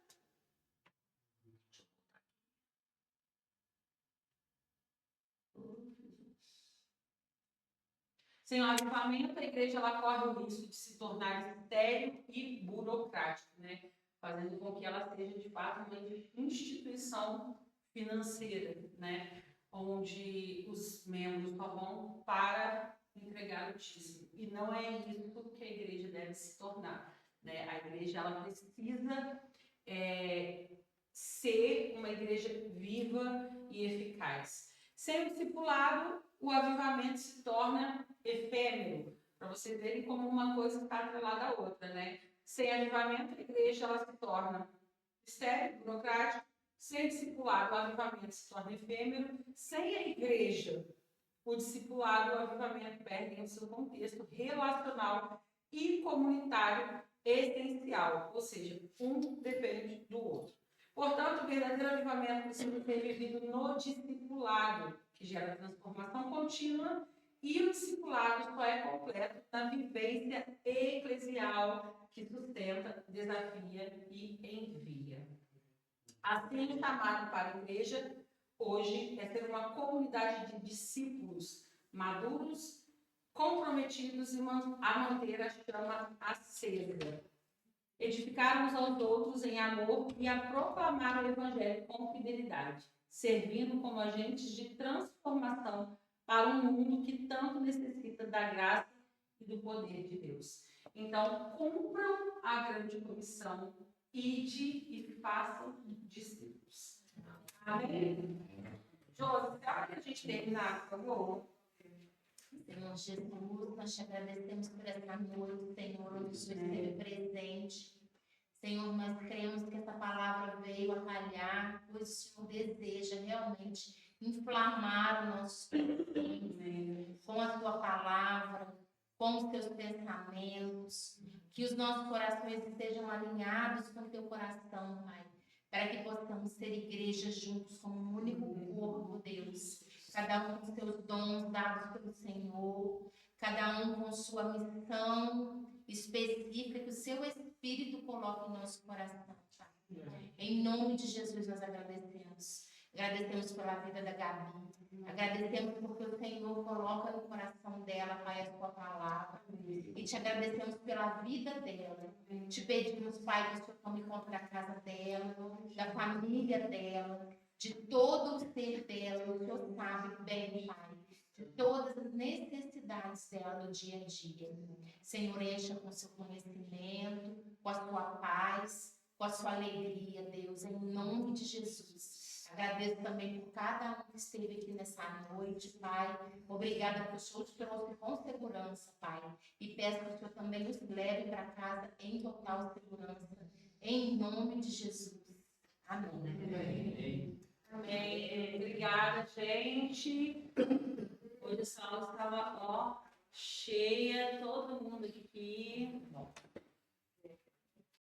Sem o avivamento, a igreja ela corre o risco de se tornar estéril e burocrática, né? Fazendo com que ela seja, de fato, uma instituição financeira, né? Onde os membros só vão para entregar o dízimo. E não é isso que a igreja deve se tornar, né? A igreja ela precisa ser uma igreja viva e eficaz. Sem o discipulado, o avivamento se torna efêmero, para vocês verem como uma coisa está atrelada à outra, né? Sem avivamento, a igreja ela se torna estéril, burocrática. Sem discipulado, o avivamento se torna efêmero. Sem a igreja, o discipulado e o avivamento perdem o seu contexto relacional e comunitário essencial, ou seja, um depende do outro. Portanto, o verdadeiro avivamento precisa ser vivido no discipulado, que gera transformação contínua E o discipulado só é completo na vivência eclesial que sustenta, desafia e envia. Assim, o chamado para a igreja hoje é ser uma comunidade de discípulos maduros, comprometidos a manter a chama acesa, edificar uns aos outros em amor e a proclamar o Evangelho com fidelidade, servindo como agentes de transformação para um mundo que tanto necessita da graça e do poder de Deus. Então, cumpram a grande comissão, ide e façam discípulos. Amém? Josi, será que a gente terminar, por favor? Senhor Jesus, nós te agradecemos por essa noite, Senhor, onde o Senhor esteve presente. Senhor, nós cremos que essa palavra veio a calhar, pois o Senhor deseja realmente inflamar o nosso coração com a tua palavra, com os teus pensamentos, que os nossos corações estejam alinhados com o teu coração, Pai, para que possamos ser igreja juntos como um único corpo, Deus. Cada um com seus dons dados pelo Senhor, cada um com sua missão específica que o seu Espírito coloca em nosso coração, Pai. Em nome de Jesus nós agradecemos. Agradecemos pela vida da Gabi. Agradecemos porque o Senhor coloca no coração dela, Pai, a sua palavra. E te agradecemos pela vida dela. Te pedimos, Pai, que o Senhor tome conta da casa dela, da família dela, de todo o ser dela. O Senhor sabe bem, Pai, de todas as necessidades dela do dia a dia. Senhor, encha com seu conhecimento, com a sua paz, com a sua alegria, Deus, em nome de Jesus. Agradeço também por cada um que esteve aqui nessa noite, Pai. Obrigada por o Senhor te trouxe com segurança, Pai. E peço que o Senhor também nos leve para casa em total segurança. Em nome de Jesus. Amém. Amém. Amém. Obrigada, gente. Hoje a sala estava, cheia, todo mundo aqui.